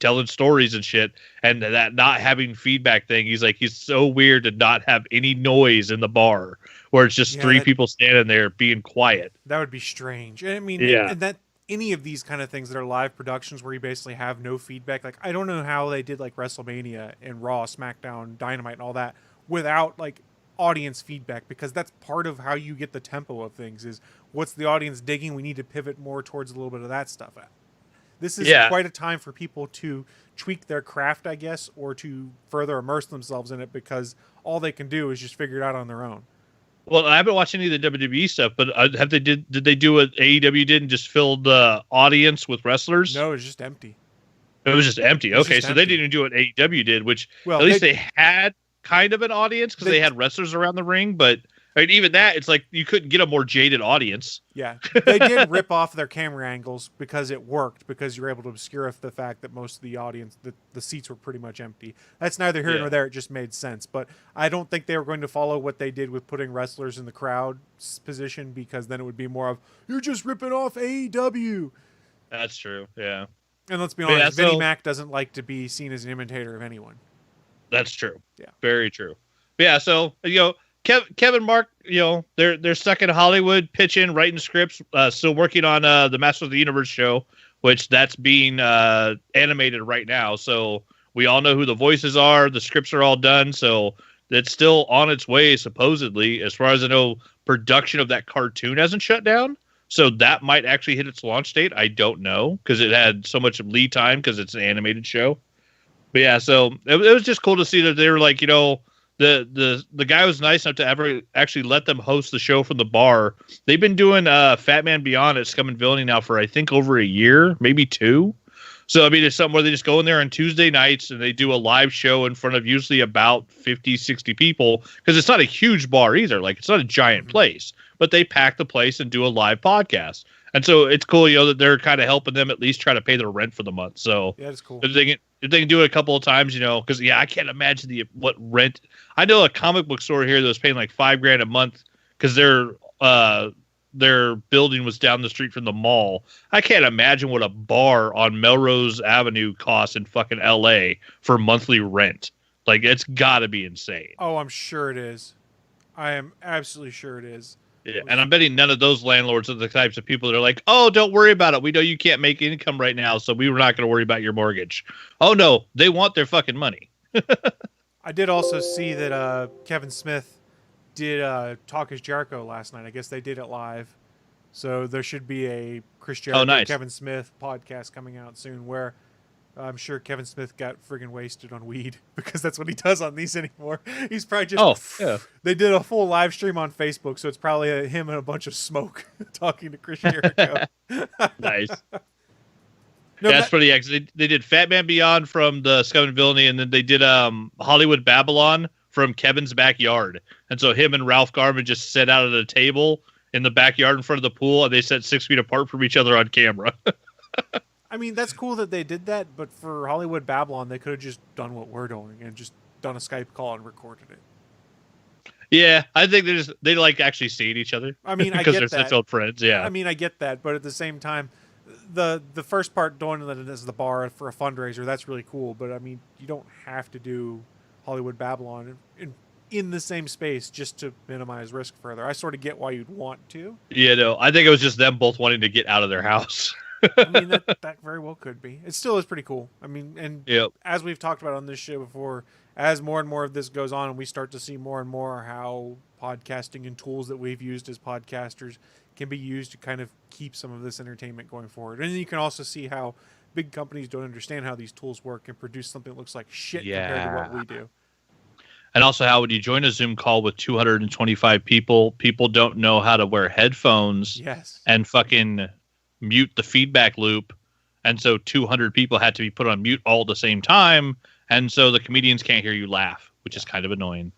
telling stories and shit, and that not having feedback thing. He's like, he's so weird to not have any noise in the bar where it's just three people standing there being quiet. That would be strange. I mean, yeah. And that any of these kind of things that are live productions where you basically have no feedback. Like, I don't know how they did like WrestleMania and Raw, SmackDown, Dynamite, and all that without like audience feedback, because that's part of how you get the tempo of things. Is what's the audience digging? We need to pivot more towards a little bit of that stuff. This is quite a time for people to tweak their craft, I guess, or to further immerse themselves in it, because all they can do is just figure it out on their own. Well, I haven't watched any of the WWE stuff, but did they do what AEW did and just fill the audience with wrestlers? No, it was just empty. It was just empty. Okay, so empty. they didn't do what AEW did, which at least they had kind of an audience because they had wrestlers around the ring, but I mean, even that, it's like you couldn't get a more jaded audience. Yeah, they did rip off their camera angles because it worked, because you were able to obscure the fact that most of the audience, the seats were pretty much empty. That's neither here nor there. It just made sense. But I don't think they were going to follow what they did with putting wrestlers in the crowd position, because then it would be more of, you're just ripping off AEW. That's true, yeah. And let's be honest, Vinnie Mac doesn't like to be seen as an imitator of anyone. That's true. Yeah. Very true. But yeah, so, Kevin, Mark, they're stuck in Hollywood, pitching, writing scripts, still working on the Master of the Universe show, which that's being animated right now. So we all know who the voices are. The scripts are all done. So it's still on its way, supposedly. As far as I know, production of that cartoon hasn't shut down. So that might actually hit its launch date. I don't know, because it had so much lead time because it's an animated show. But yeah, so it was just cool to see that they were like, the guy was nice enough to ever actually let them host the show from the bar. They've been doing Fat Man Beyond at Scum and Villainy now for I think over a year, maybe 2. So I mean, it's something where they just go in there on Tuesday nights and they do a live show in front of usually about 50, 60 people, because it's not a huge bar either. Like, it's not a giant place, but they pack the place and do a live podcast. And so it's cool, that they're kind of helping them at least try to pay their rent for the month. So Yeah, that's cool. if they can do it a couple of times, because I can't imagine what rent. I know a comic book store here that was paying like $5,000 a month because their building was down the street from the mall. I can't imagine what a bar on Melrose Avenue costs in fucking LA for monthly rent. Like, it's got to be insane. Oh, I'm sure it is. I am absolutely sure it is. Yeah, and I'm betting none of those landlords are the types of people that are like, oh, don't worry about it. We know you can't make income right now, so we were not going to worry about your mortgage. Oh, no, they want their fucking money. I did also see that Kevin Smith did Talk is Jericho last night. I guess they did it live. So there should be a Chris Jericho, nice. Kevin Smith podcast coming out soon where I'm sure Kevin Smith got friggin' wasted on weed because that's what he does on these anymore. He's probably just... Oh, yeah. They did a full live stream on Facebook, so it's probably him and a bunch of smoke talking to Chris Jericho. Nice. No, That's pretty. Yeah, 'cause they did Fat Man Beyond from the Scum and Villainy, and then they did Hollywood Babylon from Kevin's backyard. And so him and Ralph Garman just sat out at a table in the backyard in front of the pool, and they sat 6 feet apart from each other on camera. I mean, that's cool that they did that, but for Hollywood Babylon, they could have just done what we're doing and just done a Skype call and recorded it. Yeah, I think they like actually seeing each other. I mean, I because get they're that. such old friends. Yeah, I mean, I get that, but at the same time, the first part doing it as the bar for a fundraiser, that's really cool. But I mean, you don't have to do Hollywood Babylon in the same space just to minimize risk further. I sort of get why you'd want to. yeah. No, I think it was just them both wanting to get out of their house. I mean, that very well could be. It still is pretty cool. I mean, and Yep. as we've talked about on this show before, as more and more of this goes on and we start to see more and more how podcasting and tools that we've used as podcasters can be used to kind of keep some of this entertainment going forward. And then you can also see how big companies don't understand how these tools work and produce something that looks like shit compared to what we do. And also, how would you join a Zoom call with 225 people? People don't know how to wear headphones Yes. and fucking mute the feedback loop. And so 200 people had to be put on mute all at the same time. And so the comedians can't hear you laugh, which is kind of annoying.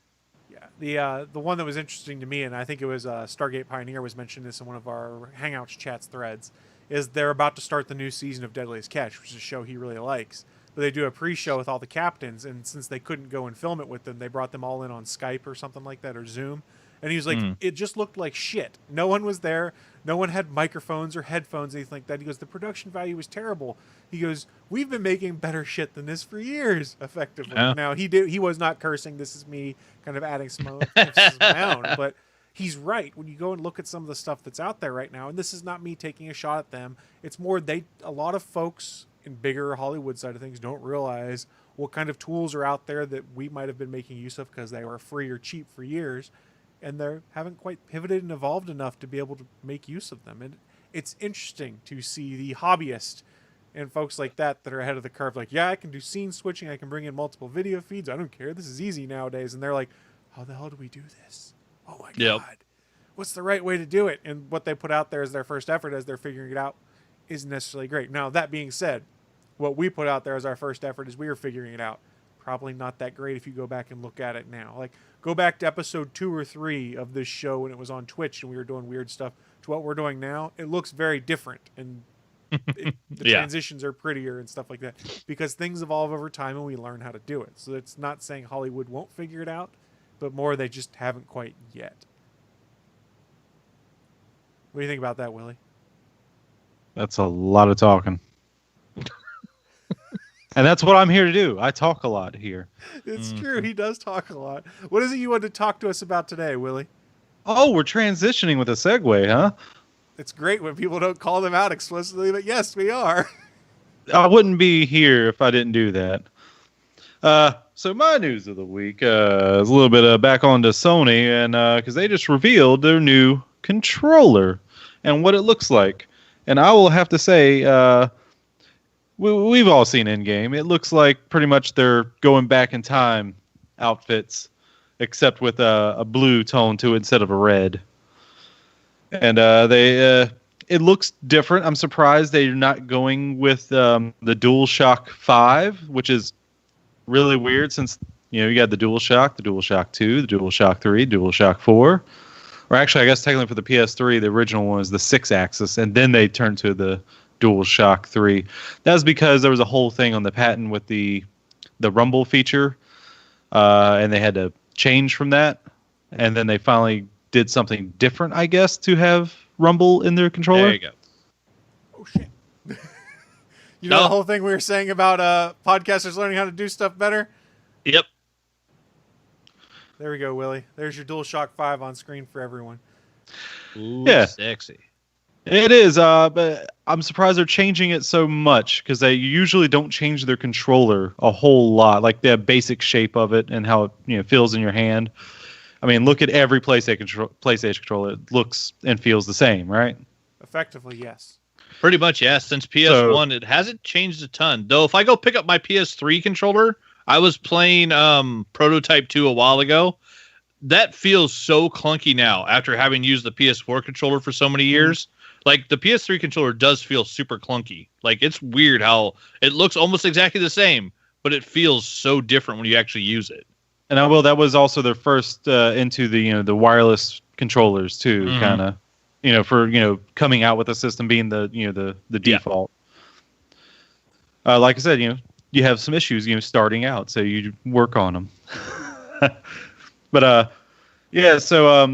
Yeah. The one that was interesting to me, and I think it was Stargate Pioneer was mentioning this in one of our Hangouts chats threads, is they're about to start the new season of Deadliest Catch, which is a show he really likes. But they do a pre-show with all the captains, and since they couldn't go and film it with them, they brought them all in on Skype or something like that, or Zoom. And he was like, it just looked like shit. No one was there. No one had microphones or headphones, anything like that. He goes, the production value was terrible. He goes, we've been making better shit than this for years, effectively. Yeah. Now, he was not cursing. This is me kind of adding some emphasis of my own. But he's right. When you go and look at some of the stuff that's out there right now, and this is not me taking a shot at them, it's more a lot of folks in bigger Hollywood side of things don't realize what kind of tools are out there that we might have been making use of because they were free or cheap for years. And they haven't quite pivoted and evolved enough to be able to make use of them. And it's interesting to see the hobbyist and folks like that are ahead of the curve. Like, yeah, I can do scene switching. I can bring in multiple video feeds. I don't care. This is easy nowadays. And they're like, how the hell do we do this? Oh, my Yep. God. What's the right way to do it? And what they put out there as their first effort as they're figuring it out isn't necessarily great. Now, that being said, what we put out there as our first effort is we were figuring it out. Probably not that great if you go back and look at it now. Like, go back to episode 2 or 3 of this show when it was on Twitch and we were doing weird stuff to what we're doing now. It looks very different, and the Yeah. transitions are prettier and stuff like that because things evolve over time and we learn how to do it. So it's not saying Hollywood won't figure it out, but more they just haven't quite yet. What do you think about that, Willie? That's a lot of talking. And that's what I'm here to do. I talk a lot here. It's true. He does talk a lot. What is it you want to talk to us about today, Willie? Oh, we're transitioning with a segue, huh? It's great when people don't call them out explicitly, but yes, we are. I wouldn't be here if I didn't do that. So my news of the week is a little bit back on to Sony, and because they just revealed their new controller and what it looks like. And I will have to say, we've all seen Endgame. It looks like pretty much they're going back in time outfits, except with a blue tone to it instead of a red. And it looks different. I'm surprised they're not going with the DualShock 5, which is really weird since you got the DualShock, the DualShock 2, the DualShock 3, DualShock 4. Or actually, I guess technically for the PS3, the original one was the 6-axis, and then they turned to the DualShock 3. That was because there was a whole thing on the patent with the rumble feature, and they had to change from that. And then they finally did something different, I guess, to have rumble in their controller. There you go. Oh, shit. You know the whole thing we were saying about podcasters learning how to do stuff better? Yep. There we go, Willie. There's your DualShock 5 on screen for everyone. Ooh, Yeah. sexy. It is, but I'm surprised they're changing it so much because they usually don't change their controller a whole lot, like the basic shape of it and how it feels in your hand. I mean, look at every PlayStation controller. It looks and feels the same, right? Effectively, yes. Pretty much, yes. Since PS1, it hasn't changed a ton. Though, if I go pick up my PS3 controller, I was playing Prototype 2 a while ago. That feels so clunky now after having used the PS4 controller for so many years. Like, the PS3 controller does feel super clunky. Like, it's weird how it looks almost exactly the same, but it feels so different when you actually use it. And that was also their first into the wireless controllers too, kind of, for coming out with the system being the default. Like I said, you have some issues starting out, so you work on them. But yeah, so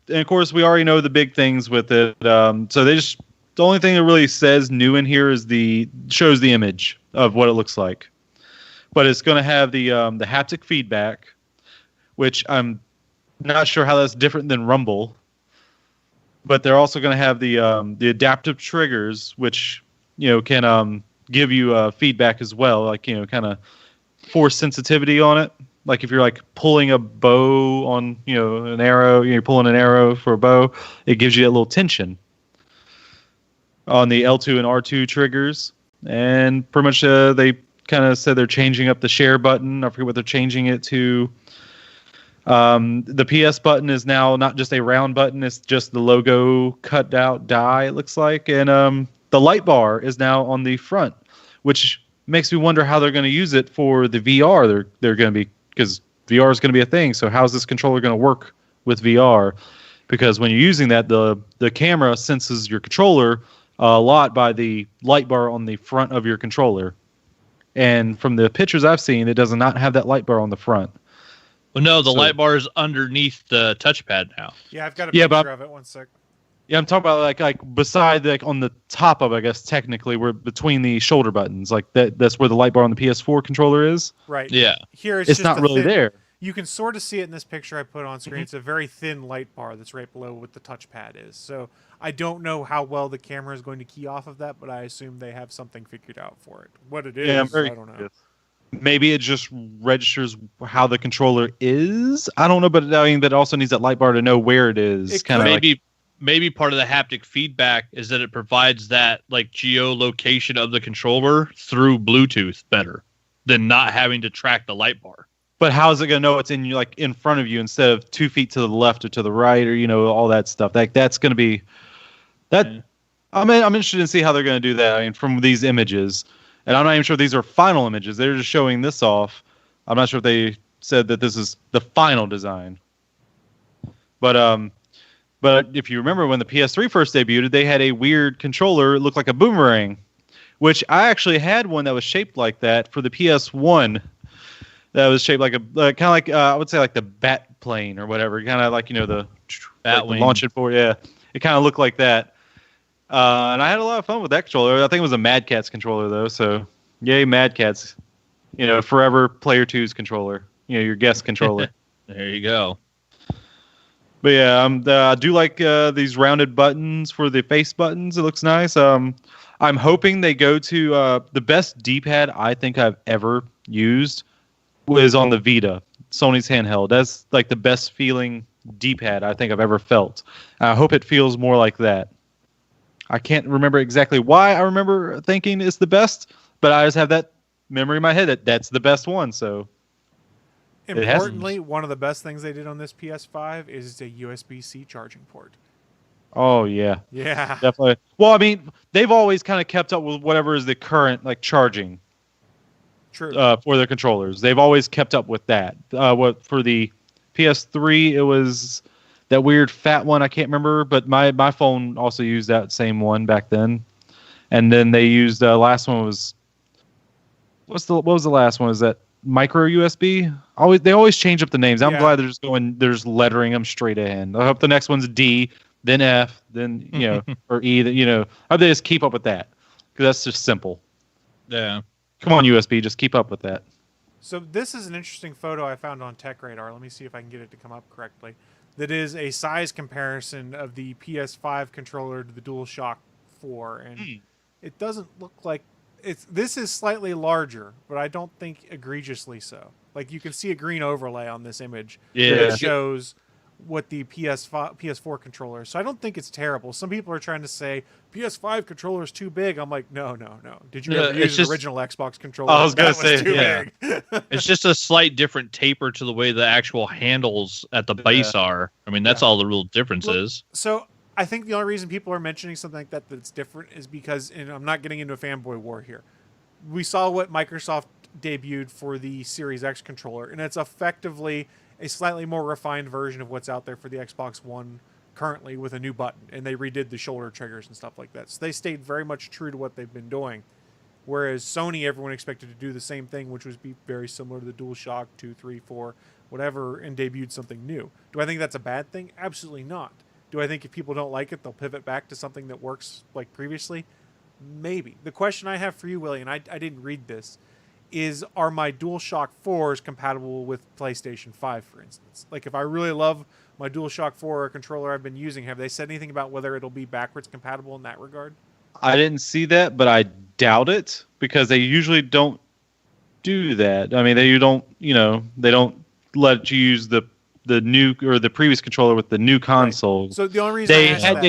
and of course we already know the big things with it. So the only thing that really says new in here is shows the image of what it looks like. But it's going to have the haptic feedback, which I'm not sure how that's different than Rumble. But they're also going to have the adaptive triggers, which can give you feedback as well, like kind of force sensitivity on it. Like if you're like pulling a bow on an arrow, you're pulling an arrow for a bow, it gives you a little tension on the L2 and R2 triggers. And pretty much they kind of said they're changing up the share button. I forget what they're changing it to. The PS button is now not just a round button, it's just the logo cut out die, it looks like. And the light bar is now on the front, which makes me wonder how they're going to use it for the VR. They're going to be, because VR is going to be a thing. So how's this controller going to work with VR? Because when you're using that, the camera senses your controller a lot by the light bar on the front of your controller. And from the pictures I've seen, it does not have that light bar on the front. Well, no, the light bar is underneath the touchpad now. Yeah, I've got a picture of it. One sec. Yeah, I'm talking about like beside, like on the top of, I guess technically, we're between the shoulder buttons. Like that's where the light bar on the PS4 controller is. Right. Yeah. Here it's not really there. You can sort of see it in this picture I put on screen. It's a very thin light bar that's right below what the touchpad is. So I don't know how well the camera is going to key off of that, but I assume they have something figured out for it. What it is, I don't know. Maybe it just registers how the controller is. I don't know, but I mean, that also needs that light bar to know where it is. It kind of maybe part of the haptic feedback is that it provides that like geolocation of the controller through Bluetooth better than not having to track the light bar. But how is it going to know it's in front of you instead of 2 feet to the left or to the right, or all that stuff? That's going to be that. Yeah. I mean, I'm interested to see how they're going to do that. I mean, from these images. And I'm not even sure if these are final images. They're just showing this off. I'm not sure if they said that this is the final design. But if you remember when the PS3 first debuted, they had a weird controller. It looked like a boomerang, which I actually had one that was shaped like that for the PS1. That was shaped like a kind of like I would say like the bat plane or whatever. Kind of like the bat wing launching forward. Yeah, it kind of looked like that. And I had a lot of fun with that controller. I think it was a Mad Catz controller, though. So, yay, Mad Catz. Forever Player 2's controller. Your guest controller. There you go. But yeah, I do like these rounded buttons for the face buttons. It looks nice. I'm hoping they go to the best D-pad I think I've ever used was on the Vita, Sony's handheld. That's like the best feeling D-pad I think I've ever felt. I hope it feels more like that. I can't remember exactly why I remember thinking it's the best, but I just have that memory in my head that that's the best one. So Importantly, one of the best things they did on this PS5 is a USB-C charging port. oh yeah, Yeah. definitely. Well, I mean, they've always kind of kept up with whatever is the current like charging True. for their controllers. They've always kept up with that. What for the PS3, it was that weird fat one. I can't remember, but my phone also used that same one back then. And then they used last one was what was the last one? Is that micro USB? They always change up the names. I'm Yeah. glad they're just lettering them straight ahead. I hope the next one's D, then F, then or E. I hope they just keep up with that because that's just simple. Yeah. Come on, USB, just keep up with that. So this is an interesting photo I found on TechRadar. Let me see if I can get it to come up correctly. That is a size comparison of the PS5 controller to the DualShock 4, and it doesn't look like this is slightly larger, but I don't think egregiously so. Like you can see a green overlay on this image Yeah. that shows what the PS4 controller is. So I don't think it's terrible. Some people are trying to say PS5 controller is too big. I'm like, no. Did you ever use an original Xbox controller? I was gonna That was say, too yeah. big. It's just a slight different taper to the way the actual handles at the base are. I mean, that's all the real difference is. So I think the only reason people are mentioning something like that's different is because, and I'm not getting into a fanboy war here, we saw what Microsoft debuted for the Series X controller, and it's effectively a slightly more refined version of what's out there for the Xbox One currently with a new button, and they redid the shoulder triggers and stuff like that. So they stayed very much true to what they've been doing. Whereas Sony, everyone expected to do the same thing, which was be very similar to the DualShock 2, 3, 4, whatever, and debuted something new. Do I think that's a bad thing? Absolutely not. Do I think if people don't like it, they'll pivot back to something that works like previously? Maybe. The question I have for you, Willie, and I didn't read this, is are my DualShock 4s compatible with PlayStation 5, for instance? Like if I really love my DualShock 4 controller I've been using, have they said anything about whether it'll be backwards compatible in that regard? I didn't see that, but I doubt it because they usually don't do that. I mean, they don't let you use the new or the previous controller with the new console. Right. So the only reason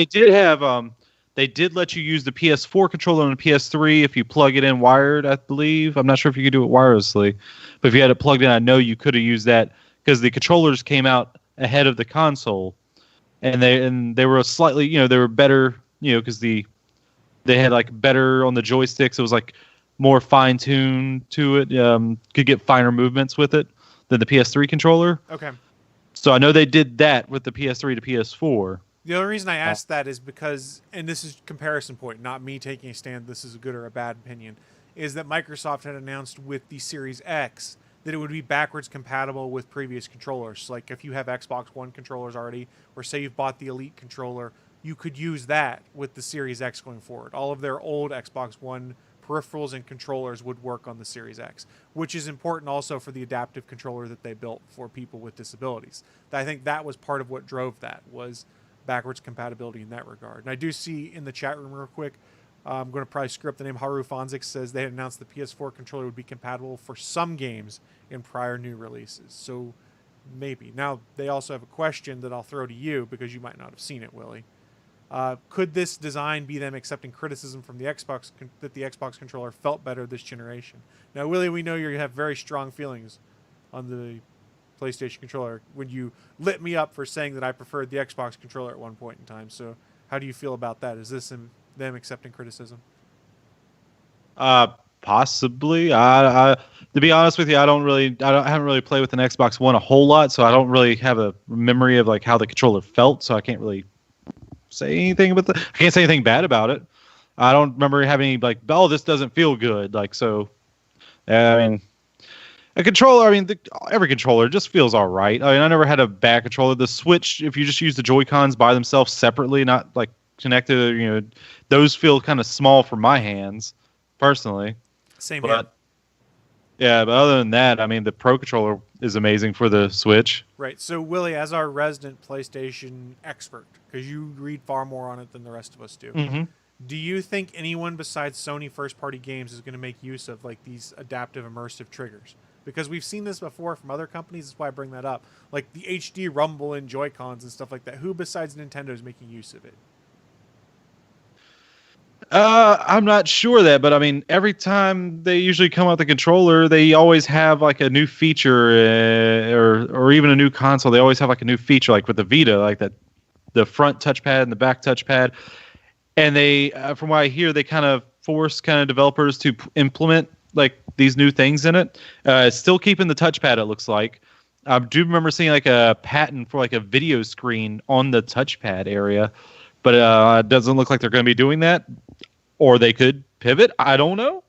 they did let you use the PS4 controller on the PS3 if you plug it in wired, I believe. I'm not sure if you could do it wirelessly, but if you had it plugged in, I know you could have used that because the controllers came out ahead of the console, and they were slightly, they were better, because they had like better on the joysticks. It was like more fine tuned to it. Could get finer movements with it than the PS3 controller. Okay. So I know they did that with the PS3 to PS4. The only reason I asked that is because, and this is comparison point, not me taking a stand, this is a good or a bad opinion, is that Microsoft had announced with the Series X that it would be backwards compatible with previous controllers. Like if you have Xbox One controllers already, or say you've bought the Elite controller, you could use that with the Series X going forward. All of their old Xbox One peripherals and controllers would work on the Series X, which is important also for the adaptive controller that they built for people with disabilities. I think that was part of what drove that, was backwards compatibility in that regard. And I do see in the chat room real quick, I'm going to probably screw up the name, Haru Fonzik says they had announced the PS4 controller would be compatible for some games in prior new releases. So maybe. Now, they also have a question that I'll throw to you because you might not have seen it, Willie. Could this design be them accepting criticism from the Xbox that the Xbox controller felt better this generation? Now, Willie, we know you have very strong feelings on the PlayStation controller when you lit me up for saying that I preferred the Xbox controller at one point in time. So how do you feel about that? Is this them accepting criticism? Possibly. To be honest with you, I haven't really played with an Xbox One a whole lot, so I don't really have a memory of like how the controller felt, so I can't really say anything about I can't say anything bad about it. I don't remember having any like, oh, this doesn't feel good. Like, so, I mean, a controller, every controller just feels all right. I mean, I never had a bad controller. The Switch, if you just use the Joy-Cons by themselves separately, not like connected, those feel kind of small for my hands, personally. Same here. Yeah, but other than that, I mean, the Pro controller, is amazing for the Switch. Right. So, Willie, as our resident PlayStation expert, because you read far more on it than the rest of us do, Mm-hmm. do you think anyone besides Sony first-party games is going to make use of like these adaptive immersive triggers? Because we've seen this before from other companies. That's why I bring that up. Like the HD Rumble and Joy-Cons and stuff like that. Who besides Nintendo is making use of it? I'm not sure that, but I mean, every time they usually come out with the controller, they always have like a new feature, or even a new console. They always have like a new feature, like with the Vita, like that, the front touchpad and the back touchpad. And they, from what I hear, they kind of force kind of developers to implement like these new things in it. Still keeping the touchpad, it looks like. I do remember seeing like a patent for like a video screen on the touchpad area, but it doesn't look like they're going to be doing that. Or they could pivot. I don't know.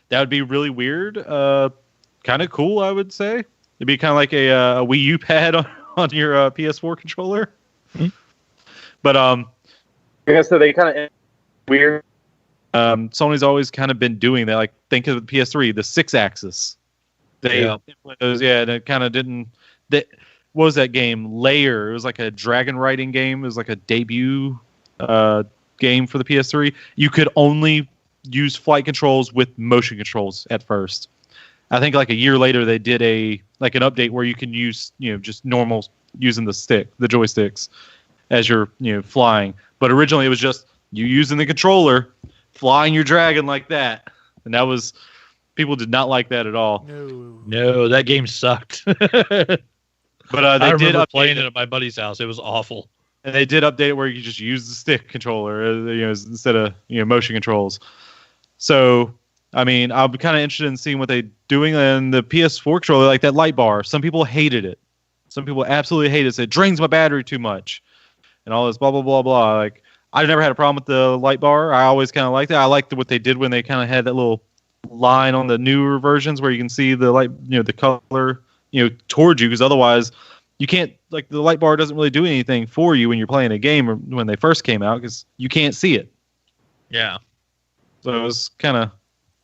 That would be really weird. Kind of cool, I would say. It'd be kind of like a Wii U pad on your PS4 controller. Mm-hmm. But I guess so they kind of weird. Sony's always kind of been doing that. Like think of the PS3, the 6-axis. And it kind of didn't. What was that game? Layer. It was like a dragon riding game. It was like a debut game for the PS3. You could only use flight controls with motion controls at first. I think like a year later they did an update where you can use just normal using the joysticks as you're flying. But originally it was just you using the controller, flying your dragon like that, and that was people did not like that at all. No, that game sucked. But I they did remember update playing it at my buddy's house. It was awful. And they did update it where you just use the stick controller, instead of motion controls. So, I mean, I'll be kind of interested in seeing what they're doing. And the PS4 controller, like that light bar, some people hated it. Some people absolutely hate it. It drains my battery too much, and all this blah blah blah blah. Like, I never had a problem with the light bar. I always kind of liked it. I liked what they did when they kind of had that little line on the newer versions where you can see the light, the color, towards you, because otherwise you can't, like, the light bar doesn't really do anything for you when you're playing a game or when they first came out, because you can't see it. Yeah. So it was kind of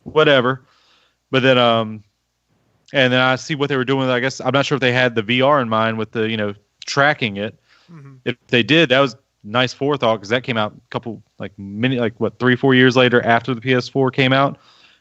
whatever. But then and then I see what they were doing. I guess I'm not sure if they had the VR in mind with the tracking it. Mm-hmm. If they did, that was nice forethought, because that came out a couple 3-4 years later after the PS4 came out,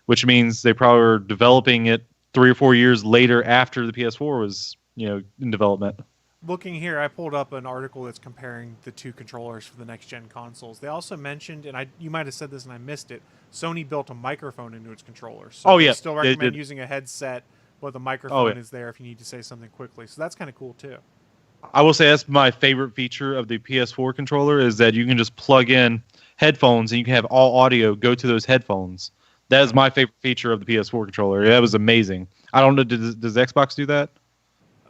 which means they probably were developing it 3 or 4 years later after the PS4 was in development. Looking here, I pulled up an article that's comparing the two controllers for the next-gen consoles. They also mentioned, and you might have said this and I missed it, Sony built a microphone into its controller. So they still recommend using a headset, but the microphone is there if you need to say something quickly. So that's kind of cool, too. I will say that's my favorite feature of the PS4 controller, is that you can just plug in headphones and you can have all audio go to those headphones. That is my favorite feature of the PS4 controller. That was amazing. I don't know, does Xbox do that?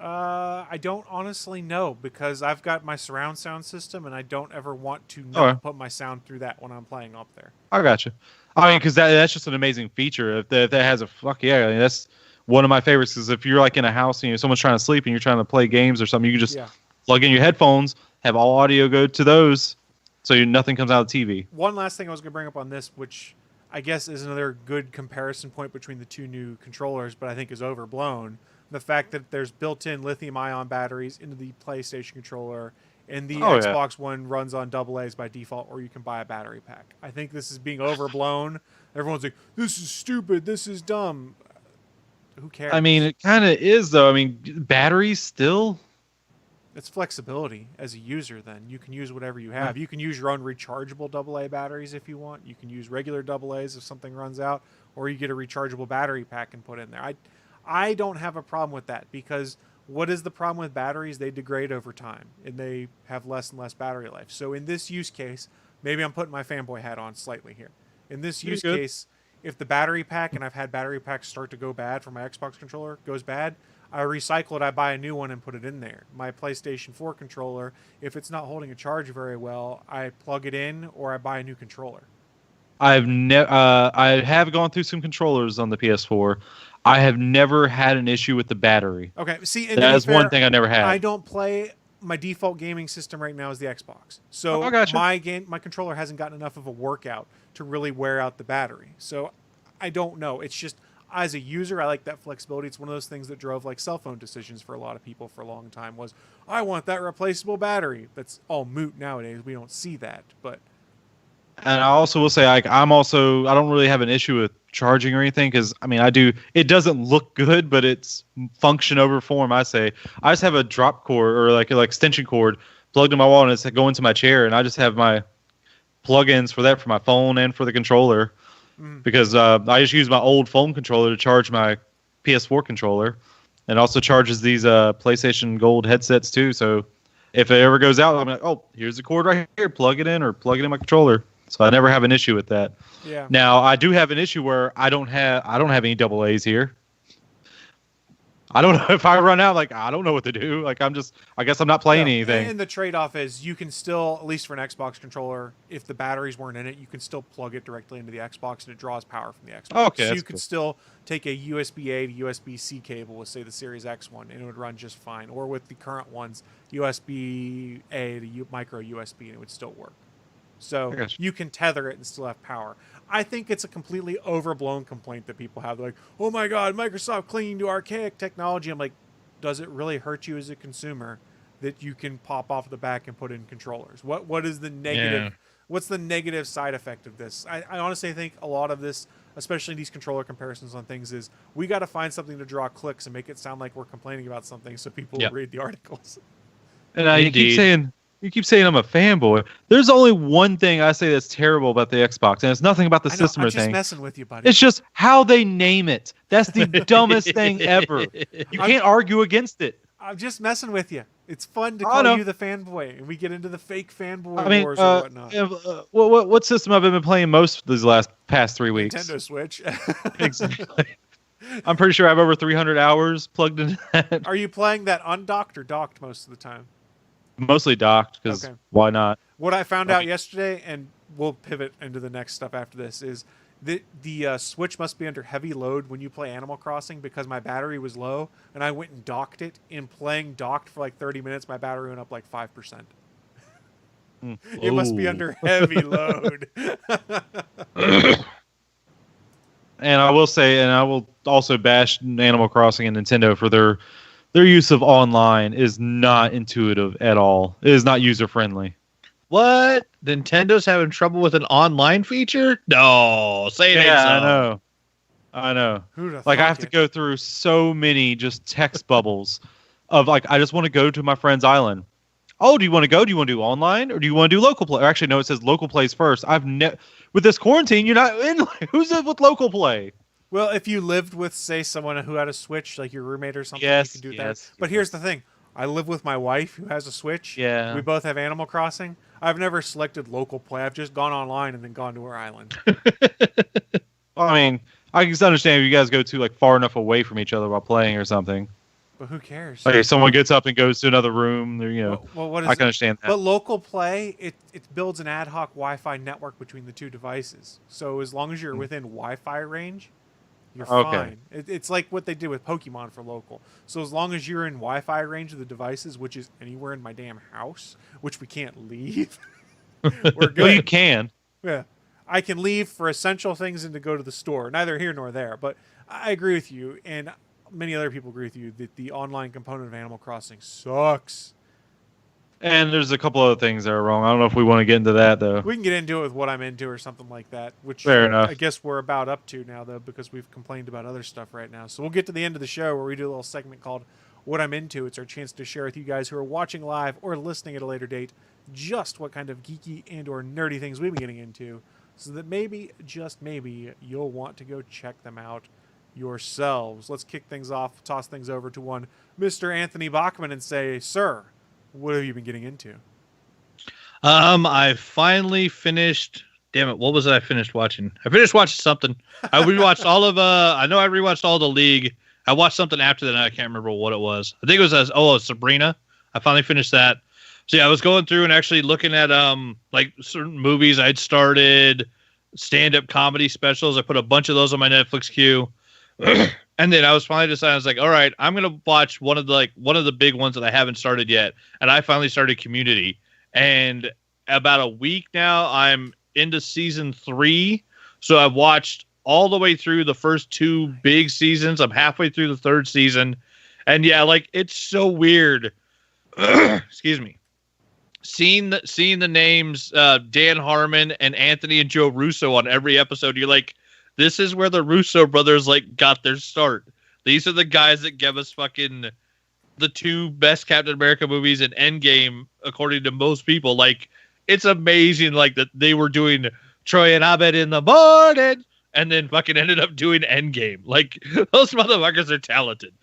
I don't honestly know, because I've got my surround sound system and I don't ever want to not put my sound through that when I'm playing up there. I gotcha. I mean, because that's just an amazing feature. If that has that's one of my favorites. Is if you're like in a house and someone's trying to sleep and you're trying to play games or something, you can just plug in your headphones, have all audio go to those, so nothing comes out of the TV. One last thing I was going to bring up on this, which I guess is another good comparison point between the two new controllers, but I think is overblown. The fact that there's built-in lithium-ion batteries into the PlayStation controller, and the Xbox One runs on AA's by default, or you can buy a battery pack. I think this is being overblown. Everyone's like, this is stupid, this is dumb. Who cares? I mean, it kind of is, though. I mean, batteries still... It's flexibility as a user, then. You can use whatever you have. You can use your own rechargeable AA batteries if you want. You can use regular AA's if something runs out, or you get a rechargeable battery pack and put in there. I don't have a problem with that, because what is the problem with batteries? They degrade over time, and they have less and less battery life. So in this use case, maybe I'm putting my fanboy hat on slightly here. In this use case, if the battery pack, and I've had battery packs start to go bad for my Xbox controller, goes bad, I recycle it, I buy a new one and put it in there. My PlayStation 4 controller, if it's not holding a charge very well, I plug it in or I buy a new controller. I have gone through some controllers on the PS4. I have never had an issue with the battery. Okay, see, that is one thing I never had. I don't play. My default gaming system right now is the Xbox. So my controller hasn't gotten enough of a workout to really wear out the battery. So I don't know. It's just as a user, I like that flexibility. It's one of those things that drove like cell phone decisions for a lot of people for a long time was, I want that replaceable battery. That's all moot nowadays. We don't see that. But And I also will say, like, I don't really have an issue with charging or anything because, I mean, I do. It doesn't look good, but it's function over form. I say I just have a drop cord or like an extension cord plugged in my wall, and it's going to my chair, and I just have my plugins for that for my phone and for the controller because I just use my old phone controller to charge my PS4 controller, and also charges these PlayStation Gold headsets too. So if it ever goes out, I'm like, oh, here's the cord right here. Plug it in or plug it in my controller. So I never have an issue with that. yeah. Now I do have an issue where I don't have any double A's here. I don't know if I run out. Like, I don't know what to do. Like, I guess I'm not playing anything. And the trade-off is you can still, at least for an Xbox controller, if the batteries weren't in it, you can still plug it directly into the Xbox, and it draws power from the Xbox. Oh, okay, so you that's could cool. still take a USB-A to USB-C cable with, say, the Series X one, and it would run just fine. Or with the current ones, USB-A to micro USB, and it would still work. So I gotcha. you can tether it and still have power. I think it's a completely overblown complaint that people have. They're like, oh my God, Microsoft clinging to archaic technology. I'm like, does it really hurt you as a consumer that you can pop off the back and put in controllers? What is the negative? Yeah. What's the negative side effect of this? I honestly think a lot of this, especially these controller comparisons on things, is we got to find something to draw clicks and make it sound like we're complaining about something so people Yep. will read the articles. And Indeed. you keep saying I'm a fanboy. There's only one thing I say that's terrible about the Xbox, and it's nothing about the I know, system I'm or just thing. messing with you, buddy. It's just how they name it. That's the dumbest thing ever. You can't argue against it. I'm just messing with you. It's fun to I call know. you the fanboy, and we get into the fake fanboy I mean, wars or whatnot. what system have I been playing most these past 3 weeks? Nintendo Switch. Exactly. I'm pretty sure I have over 300 hours plugged into that. Are you playing that undocked or docked most of the time? Mostly docked because Okay. why not? What I found out yesterday, and we'll pivot into the next stuff after this, is that the Switch must be under heavy load when you play Animal Crossing because my battery was low, and I went and docked it. In playing docked for like 30 minutes, my battery went up like 5%. It must be Ooh. under heavy load. And I will say, and I will also bash Animal Crossing and Nintendo for their use of online is not intuitive at all. It is not user friendly. What? Nintendo's having trouble with an online feature? No, say it ain't so. I know. Who'da Like, I thought have to it? go through so many just text bubbles of like, I just want to go to my friend's island. Oh, do you want to go? Do you want to do online or do you want to do local play? Or actually, no, it says local plays first. With this quarantine, you're not in. Who's with local play? Well, if you lived with, say, someone who had a Switch, like your roommate or something, Yes, you could do yes, that. But here's the thing. I live with my wife who has a Switch. Yeah. We both have Animal Crossing. I've never selected local play. I've just gone online and then gone to her island. I mean, I can understand if you guys go to like far enough away from each other while playing or something. But who cares? Like if someone gets up and goes to another room, you know, Well, what is I can it? understand that. But local play, it builds an ad hoc Wi-Fi network between the two devices. So as long as you're within Wi-Fi range, you're Okay. fine. It's like what they did with Pokemon for local. So as long as you're in Wi-Fi range of the devices, which is anywhere in my damn house, which we can't leave, we're good. Well, you can. Yeah. I can leave for essential things and to go to the store. Neither here nor there. But I agree with you, and many other people agree with you, that the online component of Animal Crossing sucks. And there's a couple other things that are wrong. I don't know if we want to get into that though. We can get into it with what I'm into or something like that, which Fair enough. I guess we're about up to now, though, because we've complained about other stuff right now. So we'll get to the end of the show where we do a little segment called What I'm Into. It's our chance to share with you guys who are watching live or listening at a later date just what kind of geeky and or nerdy things we've been getting into, so that maybe, just maybe, you'll want to go check them out yourselves. Let's kick things off, toss things over to one Mr. Anthony Bachman and say, sir, what have you been getting into? I finally finished. Damn it! What was it I finished watching? I finished watching something. I rewatched all of. I know I rewatched all the League. I watched something after that. I can't remember what it was. I think it was Sabrina. I finally finished that. So yeah, I was going through and actually looking at like certain movies I'd started, stand-up comedy specials. I put a bunch of those on my Netflix queue. And then I was finally deciding, I was like, all right, I'm going to watch one of the big ones that I haven't started yet. And I finally started Community. And about a week now, I'm into season 3. So I've watched all the way through the first 2 big seasons. I'm halfway through the 3rd season. And yeah, like it's so weird. Excuse me. Seeing the names Dan Harmon and Anthony and Joe Russo on every episode, you're like, this is where the Russo brothers like got their start. These are the guys that give us fucking the 2 best Captain America movies in Endgame, according to most people. Like, it's amazing, like that they were doing Troy and Abed in the morning, and then fucking ended up doing Endgame. Like, those motherfuckers are talented.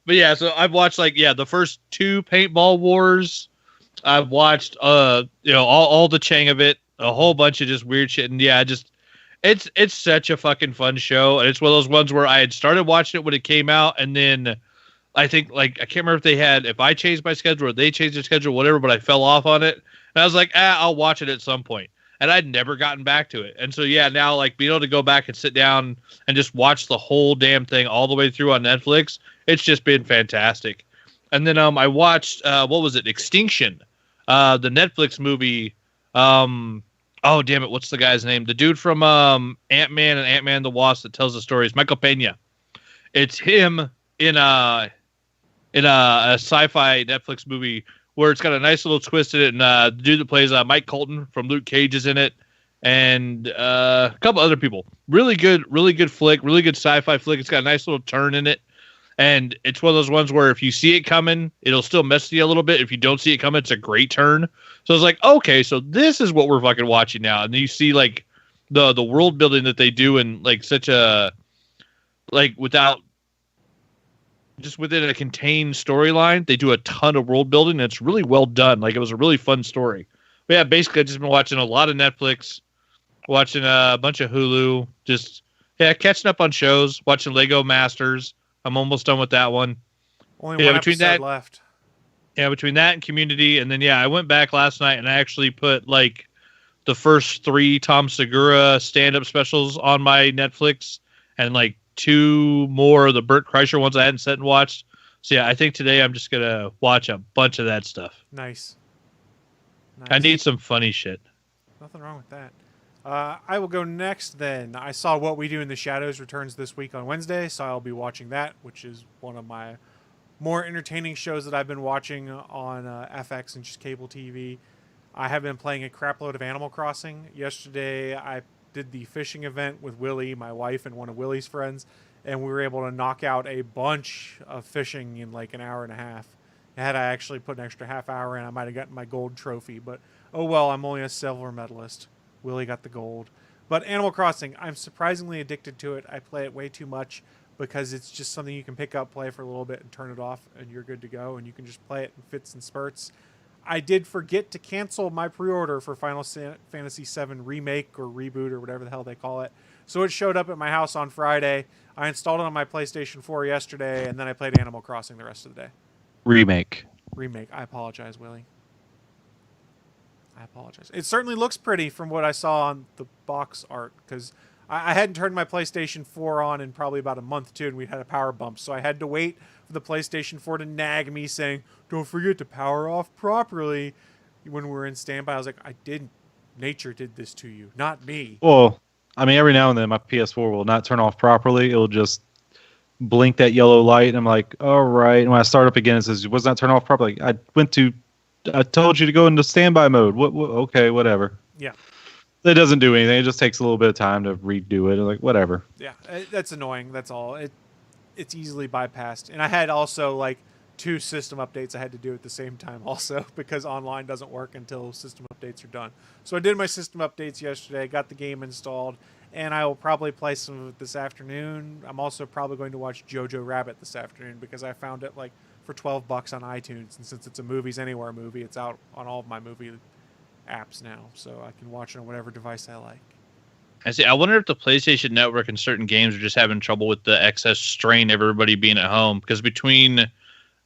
But yeah, so I've watched the first 2 Paintball Wars. I've watched all the Chang of it, a whole bunch of just weird shit, and yeah, it's such a fucking fun show, and it's one of those ones where I had started watching it when it came out, and then I think I can't remember if I changed my schedule or they changed their schedule, whatever, but I fell off on it, and I was like, I'll watch it at some point, and I'd never gotten back to it, and so yeah, now like being able to go back and sit down and just watch the whole damn thing all the way through on Netflix, it's just been fantastic. And then I watched what was it, Extinction, the Netflix movie. Oh damn it, what's the guy's name? The dude from Ant-Man and Ant-Man the Wasp that tells the stories, Michael Pena. It's him in a sci-fi Netflix movie where it's got a nice little twist in it, and the dude that plays Mike Colton from Luke Cage is in it, and a couple other people. Really good flick, really good sci-fi flick. It's got a nice little turn in it. And it's one of those ones where if you see it coming, it'll still mess with you a little bit. If you don't see it coming, it's a great turn. So it's like, okay, so this is what we're fucking watching now. And then you see like the world building that they do in like such a without just within a contained storyline. They do a ton of world building, and it's really well done. Like, it was a really fun story. But yeah, basically I've just been watching a lot of Netflix, watching a bunch of Hulu, just catching up on shows, watching Lego Masters. I'm almost done with that one. Only one episode left. Yeah, between that and Community, and then I went back last night and I actually put like the first 3 Tom Segura stand-up specials on my Netflix, and like 2 more of the Burt Kreischer ones I hadn't sat and watched. So yeah, I think today I'm just gonna watch a bunch of that stuff. Nice. I need some funny shit. Nothing wrong with that. I will go next then. I saw What We Do in the Shadows returns this week on Wednesday, so I'll be watching that, which is one of my more entertaining shows that I've been watching on FX and just cable TV. I have been playing a crapload of Animal Crossing. Yesterday, I did the fishing event with Willie, my wife, and one of Willie's friends, and we were able to knock out a bunch of fishing in like an hour and a half. Had I actually put an extra half hour in, I might have gotten my gold trophy, but oh well, I'm only a silver medalist. Willie got the gold. But Animal Crossing, I'm surprisingly addicted to it. I play it way too much because it's just something you can pick up, play for a little bit, and turn it off, and you're good to go, and you can just play it in fits and spurts. I did forget to cancel my pre-order for Final Fantasy VII Remake or Reboot or whatever the hell they call it. So it showed up at my house on Friday. I installed it on my PlayStation 4 yesterday, and then I played Animal Crossing the rest of the day. Remake. I apologize, Willie. I apologize. It certainly looks pretty from what I saw on the box art, because I hadn't turned my PlayStation 4 on in probably about a month, too, and we had a power bump. So I had to wait for the PlayStation 4 to nag me saying, don't forget to power off properly when we were in standby. I was like, I didn't. Nature did this to you, not me. Well, I mean, every now and then my PS4 will not turn off properly. It'll just blink that yellow light, and I'm like, all right. And when I start up again, it says, it was not turned off properly. I told you to go into standby mode. What? Okay, whatever. Yeah. It doesn't do anything. It just takes a little bit of time to redo it. Like, whatever. Yeah, that's annoying. That's all. It's easily bypassed. And I had also like 2 system updates I had to do at the same time also, because online doesn't work until system updates are done. So I did my system updates yesterday, got the game installed, and I will probably play some of it this afternoon. I'm also probably going to watch Jojo Rabbit this afternoon because I found it like for $12 on iTunes, and since it's a Movies Anywhere movie, it's out on all of my movie apps now, so I can watch it on whatever device I like. I wonder if the PlayStation Network and certain games are just having trouble with the excess strain of everybody being at home, because between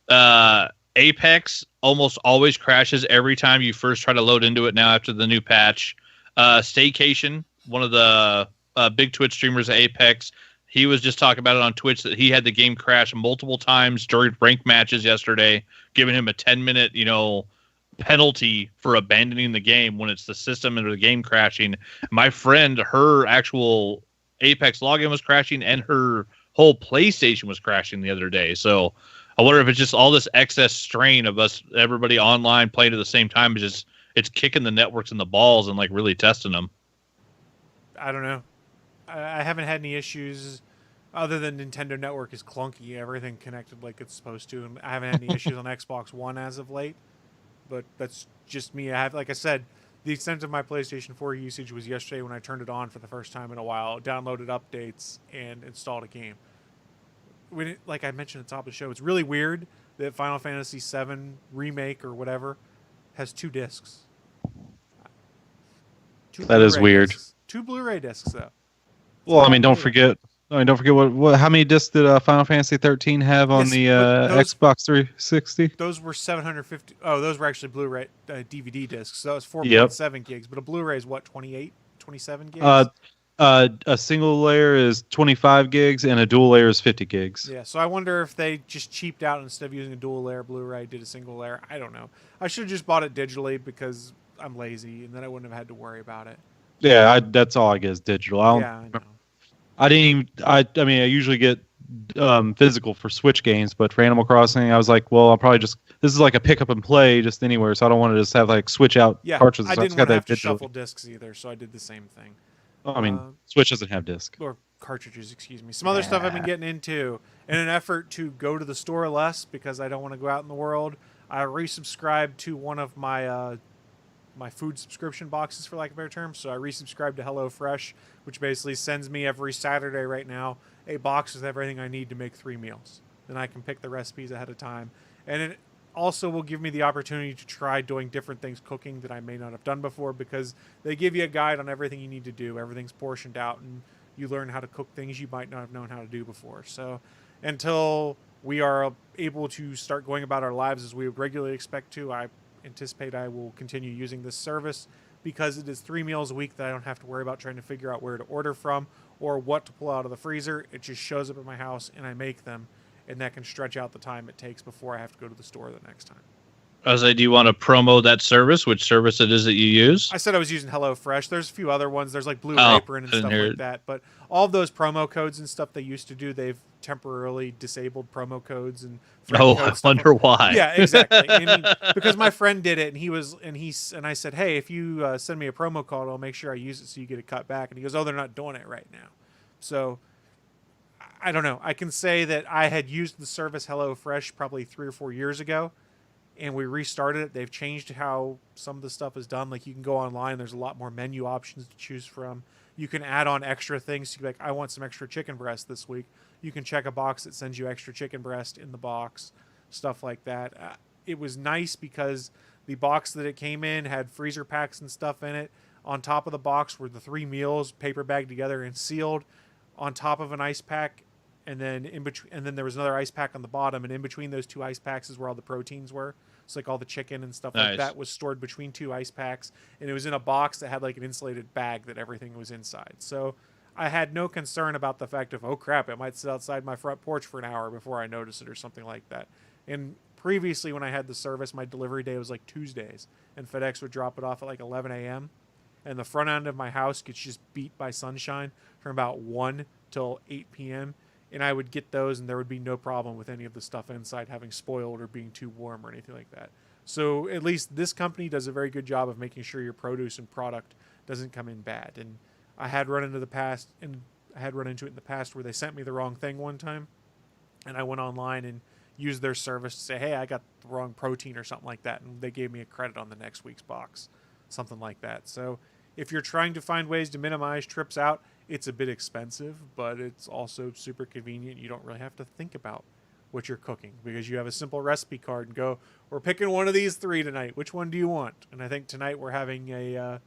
Apex almost always crashes every time you first try to load into it now after the new patch. Staycation, one of the big Twitch streamers at Apex, he was just talking about it on Twitch that he had the game crash multiple times during ranked matches yesterday, giving him a 10-minute, penalty for abandoning the game when it's the system or the game crashing. My friend, her actual Apex login was crashing, and her whole PlayStation was crashing the other day. So I wonder if it's just all this excess strain of everybody online playing at the same time is just it's kicking the networks in the balls and like really testing them. I don't know. I haven't had any issues other than Nintendo Network is clunky. Everything connected like it's supposed to, and I haven't had any issues on Xbox One as of late. But that's just me. Like I said, the extent of my PlayStation 4 usage was yesterday when I turned it on for the first time in a while, downloaded updates, and installed a game. Like I mentioned at the top of the show, it's really weird that Final Fantasy VII Remake or whatever has 2 discs. That is weird. 2 Blu-ray discs, though. Well, I mean, don't forget what how many discs did Final Fantasy 13 have on the Xbox 360? Those were 750. Oh, those were actually Blu-ray DVD discs. So that was 4.7 gigs. But a Blu-ray is what, 28, 27 gigs? A single layer is 25 gigs and a dual layer is 50 gigs. Yeah, so I wonder if they just cheaped out instead of using a dual layer Blu-ray, did a single layer. I don't know. I should have just bought it digitally because I'm lazy, and then I wouldn't have had to worry about it. Yeah, that's all I get is digital. I know. I mean, I usually get physical for Switch games, but for Animal Crossing, I was like, well, I'll probably this is like a pick up and play just anywhere, so I don't want to just have like switch out cartridges. I didn't want to have to shuffle discs either, so I did the same thing. I mean, Switch doesn't have disc. Or cartridges, excuse me. Some other stuff I've been getting into in an effort to go to the store less because I don't want to go out in the world. I resubscribed to one of my my food subscription boxes, for lack of a better term. So I resubscribed to HelloFresh, which basically sends me every Saturday right now a box with everything I need to make 3 meals. Then I can pick the recipes ahead of time. And it also will give me the opportunity to try doing different things cooking that I may not have done before because they give you a guide on everything you need to do. Everything's portioned out and you learn how to cook things you might not have known how to do before. So until we are able to start going about our lives as we would regularly expect to, I anticipate I will continue using this service because it is 3 meals a week that I don't have to worry about trying to figure out where to order from or what to pull out of the freezer. It just shows up at my house and I make them, and that can stretch out the time it takes before I have to go to the store the next time. I was like, do you want to promo that service? Which service it is that you use? I said I was using HelloFresh. There's a few other ones. There's like Blue Apron and stuff like that. But all of those promo codes and stuff they used to do, they've temporarily disabled promo codes and. I wonder why. Yeah, exactly. I mean, because my friend did it, and I said, hey, if you send me a promo code, I'll make sure I use it so you get it cut back. And he goes, oh, they're not doing it right now. So I don't know. I can say that I had used the service HelloFresh probably 3 or 4 years ago. And we restarted it. They've changed how some of the stuff is done. Like you can go online. There's a lot more menu options to choose from. You can add on extra things. So you're like, I want some extra chicken breast this week. You can check a box that sends you extra chicken breast in the box, stuff like that. It was nice because the box that it came in had freezer packs and stuff in it. On top of the box were the 3 meals, paper bagged together and sealed, on top of an ice pack. And then there was another ice pack on the bottom, and in between those 2 ice packs is where all the proteins were. So like all the chicken and stuff like that was stored between 2 ice packs, and it was in a box that had like an insulated bag that everything was inside. So I had no concern about the fact of, oh crap, it might sit outside my front porch for an hour before I notice it or something like that. And previously when I had the service, my delivery day was like Tuesdays, and FedEx would drop it off at like 11 a.m. And the front end of my house gets just beat by sunshine from about 1 till 8 p.m. And I would get those, and there would be no problem with any of the stuff inside having spoiled or being too warm or anything like that. So at least this company does a very good job of making sure your produce and product doesn't come in bad. And I had run into it in the past where they sent me the wrong thing one time, and I went online and used their service to say, hey, I got the wrong protein or something like that, and they gave me a credit on the next week's box, something like that. So if you're trying to find ways to minimize trips out, it's a bit expensive, but it's also super convenient. You don't really have to think about what you're cooking because you have a simple recipe card and go, we're picking one of these 3 tonight. Which one do you want? And I think tonight we're having a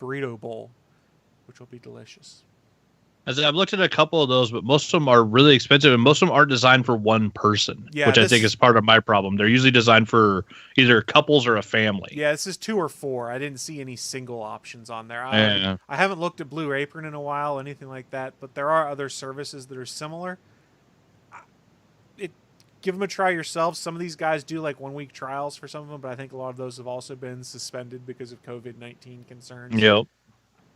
burrito bowl, which will be delicious. As I've looked at a couple of those, but most of them are really expensive, and most of them aren't designed for one person, which I think is part of my problem. They're usually designed for either couples or a family. Yeah, this is 2 or 4. I didn't see any single options on there. I haven't looked at Blue Apron in a while, anything like that, but there are other services that are similar. Give them a try yourself. Some of these guys do like 1-week trials for some of them, but I think a lot of those have also been suspended because of COVID-19 concerns. Yep.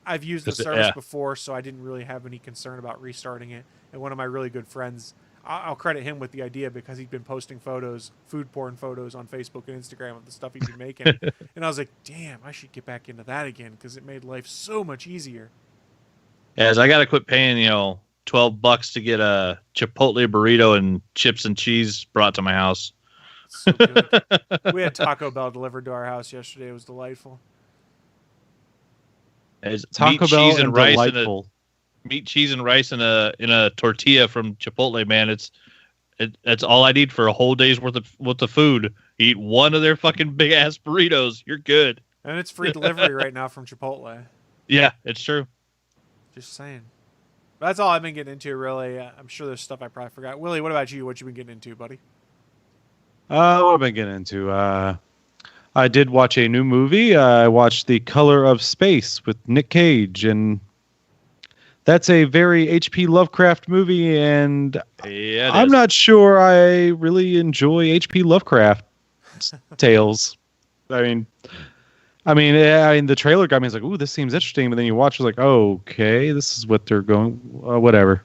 I've used the Is it- service yeah. before, so I didn't really have any concern about restarting it. And one of my really good friends, I'll credit him with the idea because he'd been posting photos, food porn photos on Facebook and Instagram of the stuff he'd been making. And I was like, damn, I should get back into that again because it made life so much easier. As I got to quit paying, $12 to get a Chipotle burrito and chips and cheese brought to my house. So good. We had Taco Bell delivered to our house yesterday. It was delightful. It's Taco meat, Bell cheese, and rice delightful. meat, cheese, and rice in a tortilla from Chipotle. Man, that's all I need for a whole day's worth of food. Eat one of their fucking big ass burritos, you're good. And it's free delivery right now from Chipotle. Yeah, it's true. Just saying. But that's all I've been getting into, really. I'm sure there's stuff I probably forgot. Willie, what about you? What you been getting into, buddy? What have I been getting into? I did watch a new movie. I watched The Color of Space with Nick Cage, and that's a very H.P. Lovecraft movie, and Yeah, I'm not sure I really enjoy H.P. Lovecraft tales. I mean, the trailer got me. It's like, ooh, this seems interesting. But then you watch, it's like, oh, okay, this is what they're going. Whatever.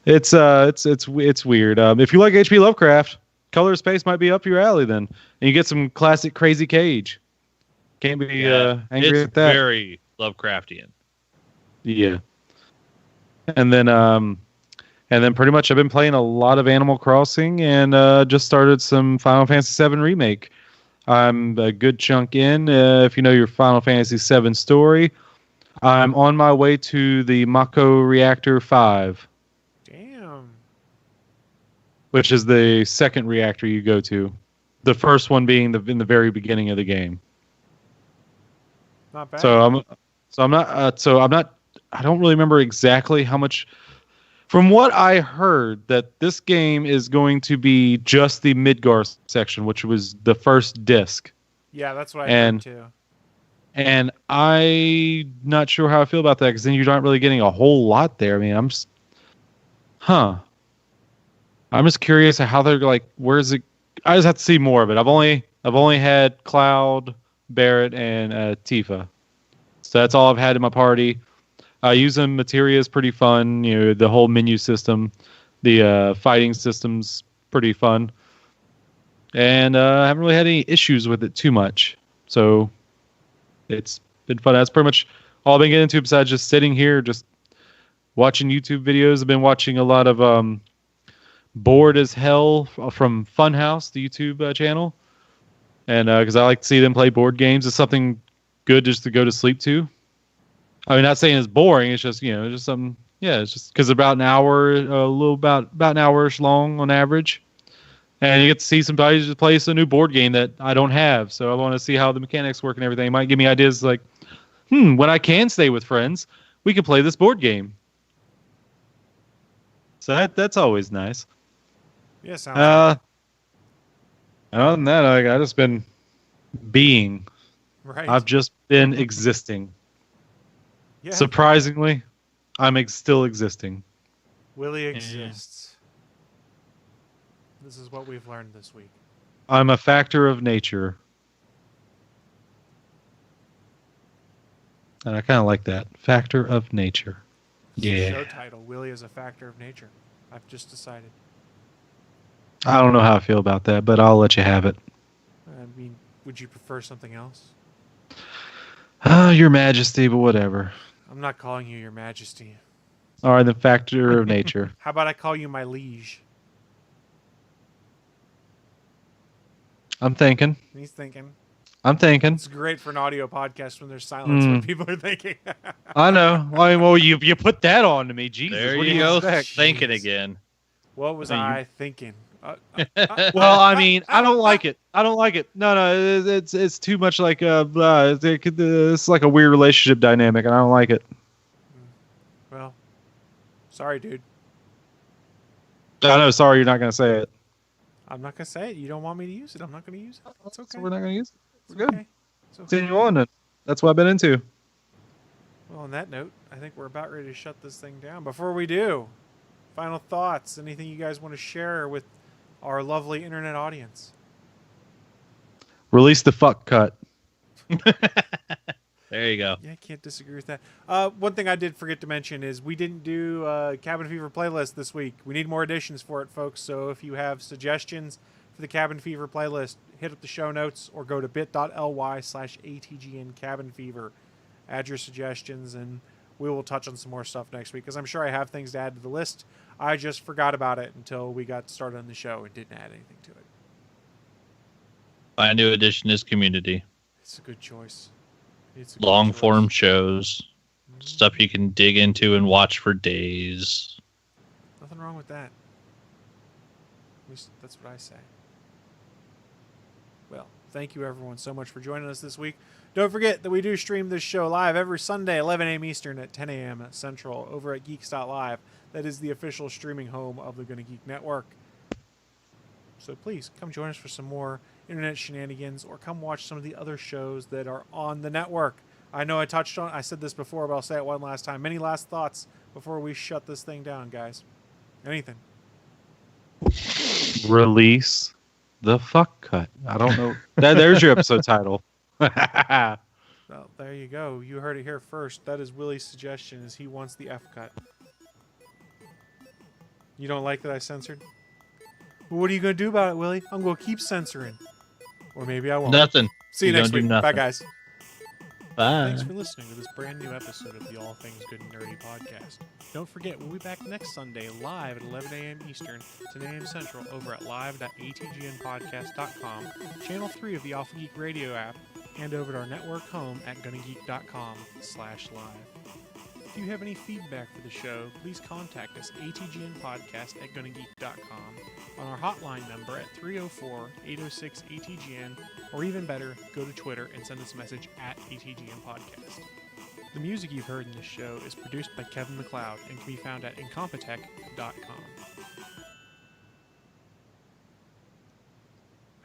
It's weird. If you like H.P. Lovecraft, Color of Space might be up your alley. Then, and you get some classic Crazy Cage. Can't be angry it's at that. very Lovecraftian. Yeah. And then pretty much I've been playing a lot of Animal Crossing and just started some Final Fantasy VII Remake. I'm a good chunk in. If you know your Final Fantasy VII story, I'm on my way to the Mako Reactor 5, Damn. which is the second reactor you go to. The first one being in the very beginning of the game. Not bad. I'm not. I don't really remember exactly how much. From what I heard, that this game is going to be just the Midgar section, which was the first disc. Yeah, that's what I heard too. And I'm not sure how I feel about that, because then you're not really getting a whole lot there. I mean, I'm just curious how they're like. Where's it? I just have to see more of it. I've only had Cloud, Barrett, and Tifa, so that's all I've had in my party. Using materia is pretty fun. You know, the whole menu system, the fighting system's pretty fun, and I haven't really had any issues with it too much. So it's been fun. That's pretty much all I've been getting into besides just sitting here, just watching YouTube videos. I've been watching a lot of Bored as Hell from Funhouse, the YouTube channel, and because I like to see them play board games. It's something good just to go to sleep to. I mean, not saying it's boring. It's just, just something. Yeah, it's just because about an hour, about an hour-ish long on average, and you get to see somebody just play a new board game that I don't have. So I want to see how the mechanics work and everything. It might give me ideas like, when I can stay with friends, we can play this board game. So that's always nice. Yeah, sounds Other than that, I just been being. right. I've just been existing. Yeah, Surprisingly, I'm still existing. Willie exists. This is what we've learned this week. I'm a factor of nature. And I kind of like that. Factor of nature. Yeah. Show title: Willie is a factor of nature. I've just decided. I don't know how I feel about that, but I'll let you have it. I mean, would you prefer something else? Your Majesty, but whatever. I'm not calling you Your Majesty. All right, the factor of nature. How about I call you my liege? I'm thinking. He's thinking. I'm thinking. It's great for an audio podcast when there's silence when people are thinking. I know. I mean, well, you put that on to me. Jesus. There what do you go, expect? thinking again. What was I thinking? Well, I mean, I don't like it. I don't like it. No, it's too much like it's like a weird relationship dynamic, and I don't like it. Well, sorry, dude. I know. Sorry, you're not gonna say it. I'm not gonna say it. You don't want me to use it. I'm not gonna use it. It's okay. So we're not gonna use it. It's We're good. okay. It's okay. Continue on. Then. That's what I've been into. Well, on that note, I think we're about ready to shut this thing down. Before we do, final thoughts. Anything you guys want to share with our lovely internet audience? Release the fuck cut. There you go. Yeah, I can't disagree with that. One thing I did forget to mention is we didn't do Cabin Fever playlist this week. We need more additions for it, folks. So if you have suggestions for the Cabin Fever playlist, hit up the show notes or go to bit.ly/ATGN Cabin Fever. Add your suggestions, and we will touch on some more stuff next week, because I'm sure I have things to add to the list. I just forgot about it until we got started on the show and didn't add anything to it. My new addition is Community. It's a good choice. It's a good Long choice. form shows. Stuff you can dig into and watch for days. Nothing wrong with that. At least that's what I say. Well, thank you everyone so much for joining us this week. Don't forget that we do stream this show live every Sunday, 11 a.m. Eastern at 10 a.m. Central over at Geeks.live. That is the official streaming home of the Gonna Geek Network. So please come join us for some more internet shenanigans, or come watch some of the other shows that are on the network. I know I said this before, but I'll say it one last time. Many last thoughts before we shut this thing down, guys. Anything? Release the fuck cut. I don't know. There's your episode title. Well, there you go. You heard it here first. That is Willie's suggestion, is he wants the F cut. You don't like that I censored? Well, what are you going to do about it, Willie? I'm going to keep censoring. Or maybe I won't. Nothing. See you You're next gonna week. do Bye, nothing. guys. Bye. Thanks for listening to this brand new episode of the All Things Good and Nerdy podcast. Don't forget, we'll be back next Sunday live at 11 a.m. Eastern, 10 a.m. Central over at live.atgnpodcast.com, channel 3 of the Alpha Geek Radio app, and over at our network home at gonnageek.com/live. If you have any feedback for the show, please contact us, atgnpodcast@gonnageek.com, on our hotline number at 304-806-ATGN, or even better, go to Twitter and send us a message at ATGN Podcast. The music you've heard in this show is produced by Kevin MacLeod and can be found at incompetech.com.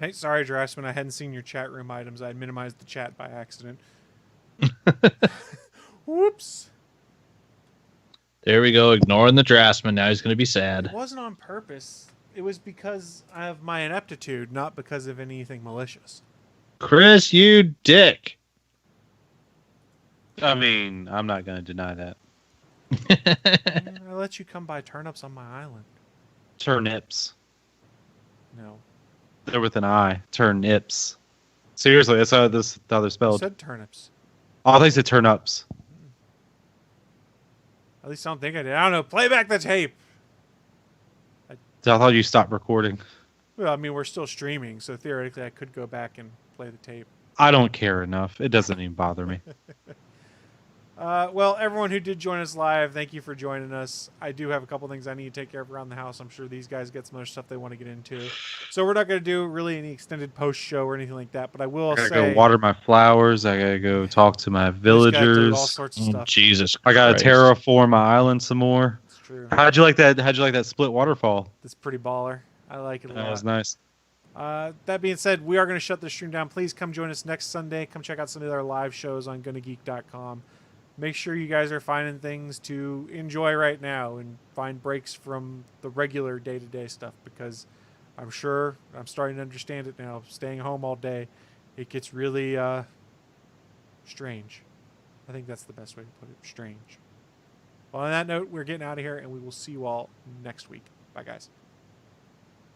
Hey, sorry, Draftsman, I hadn't seen your chat room items. I had minimized the chat by accident. Whoops. There we go. Ignoring the draftsman. Now he's going to be It sad. wasn't on purpose. It was because of my ineptitude, not because of anything malicious. Chris, you dick. I mean, I'm not going to deny that. I let you come buy turnips on my island. Turnips. No. They're with an I. Turnips. Seriously, that's how they're I spelled. said turnips. Oh, I thought you said turnips. At least I don't think I did. I don't know. Play back the tape. I thought you stopped recording. Well, I mean, we're still streaming, so theoretically I could go back and play the tape. I don't care enough. It doesn't even bother me. Well, everyone who did join us live, thank you for joining us. I do have a couple things I need to take care of around the house. I'm sure these guys get some other stuff they want to get into. So we're not going to do really any extended post show or anything like that, but I will I gotta say... go water my flowers. I gotta go talk to my we just gotta do villagers. all sorts of Oh, stuff. Jesus I gotta Christ. terraform my island some more. It's true. How'd you like that? How'd you like that split waterfall? That's pretty baller. I like it a That lot. was nice. That being said, we are going to shut the stream down. Please come join us next Sunday. Come check out some of our live shows on GonnaGeek.com. Make sure you guys are finding things to enjoy right now and find breaks from the regular day-to-day stuff, because I'm sure I'm starting to understand it now. Staying home all day, it gets really strange. I think that's the best way to put it. Strange. Well, on that note, we're getting out of here, and we will see you all next week. Bye, guys.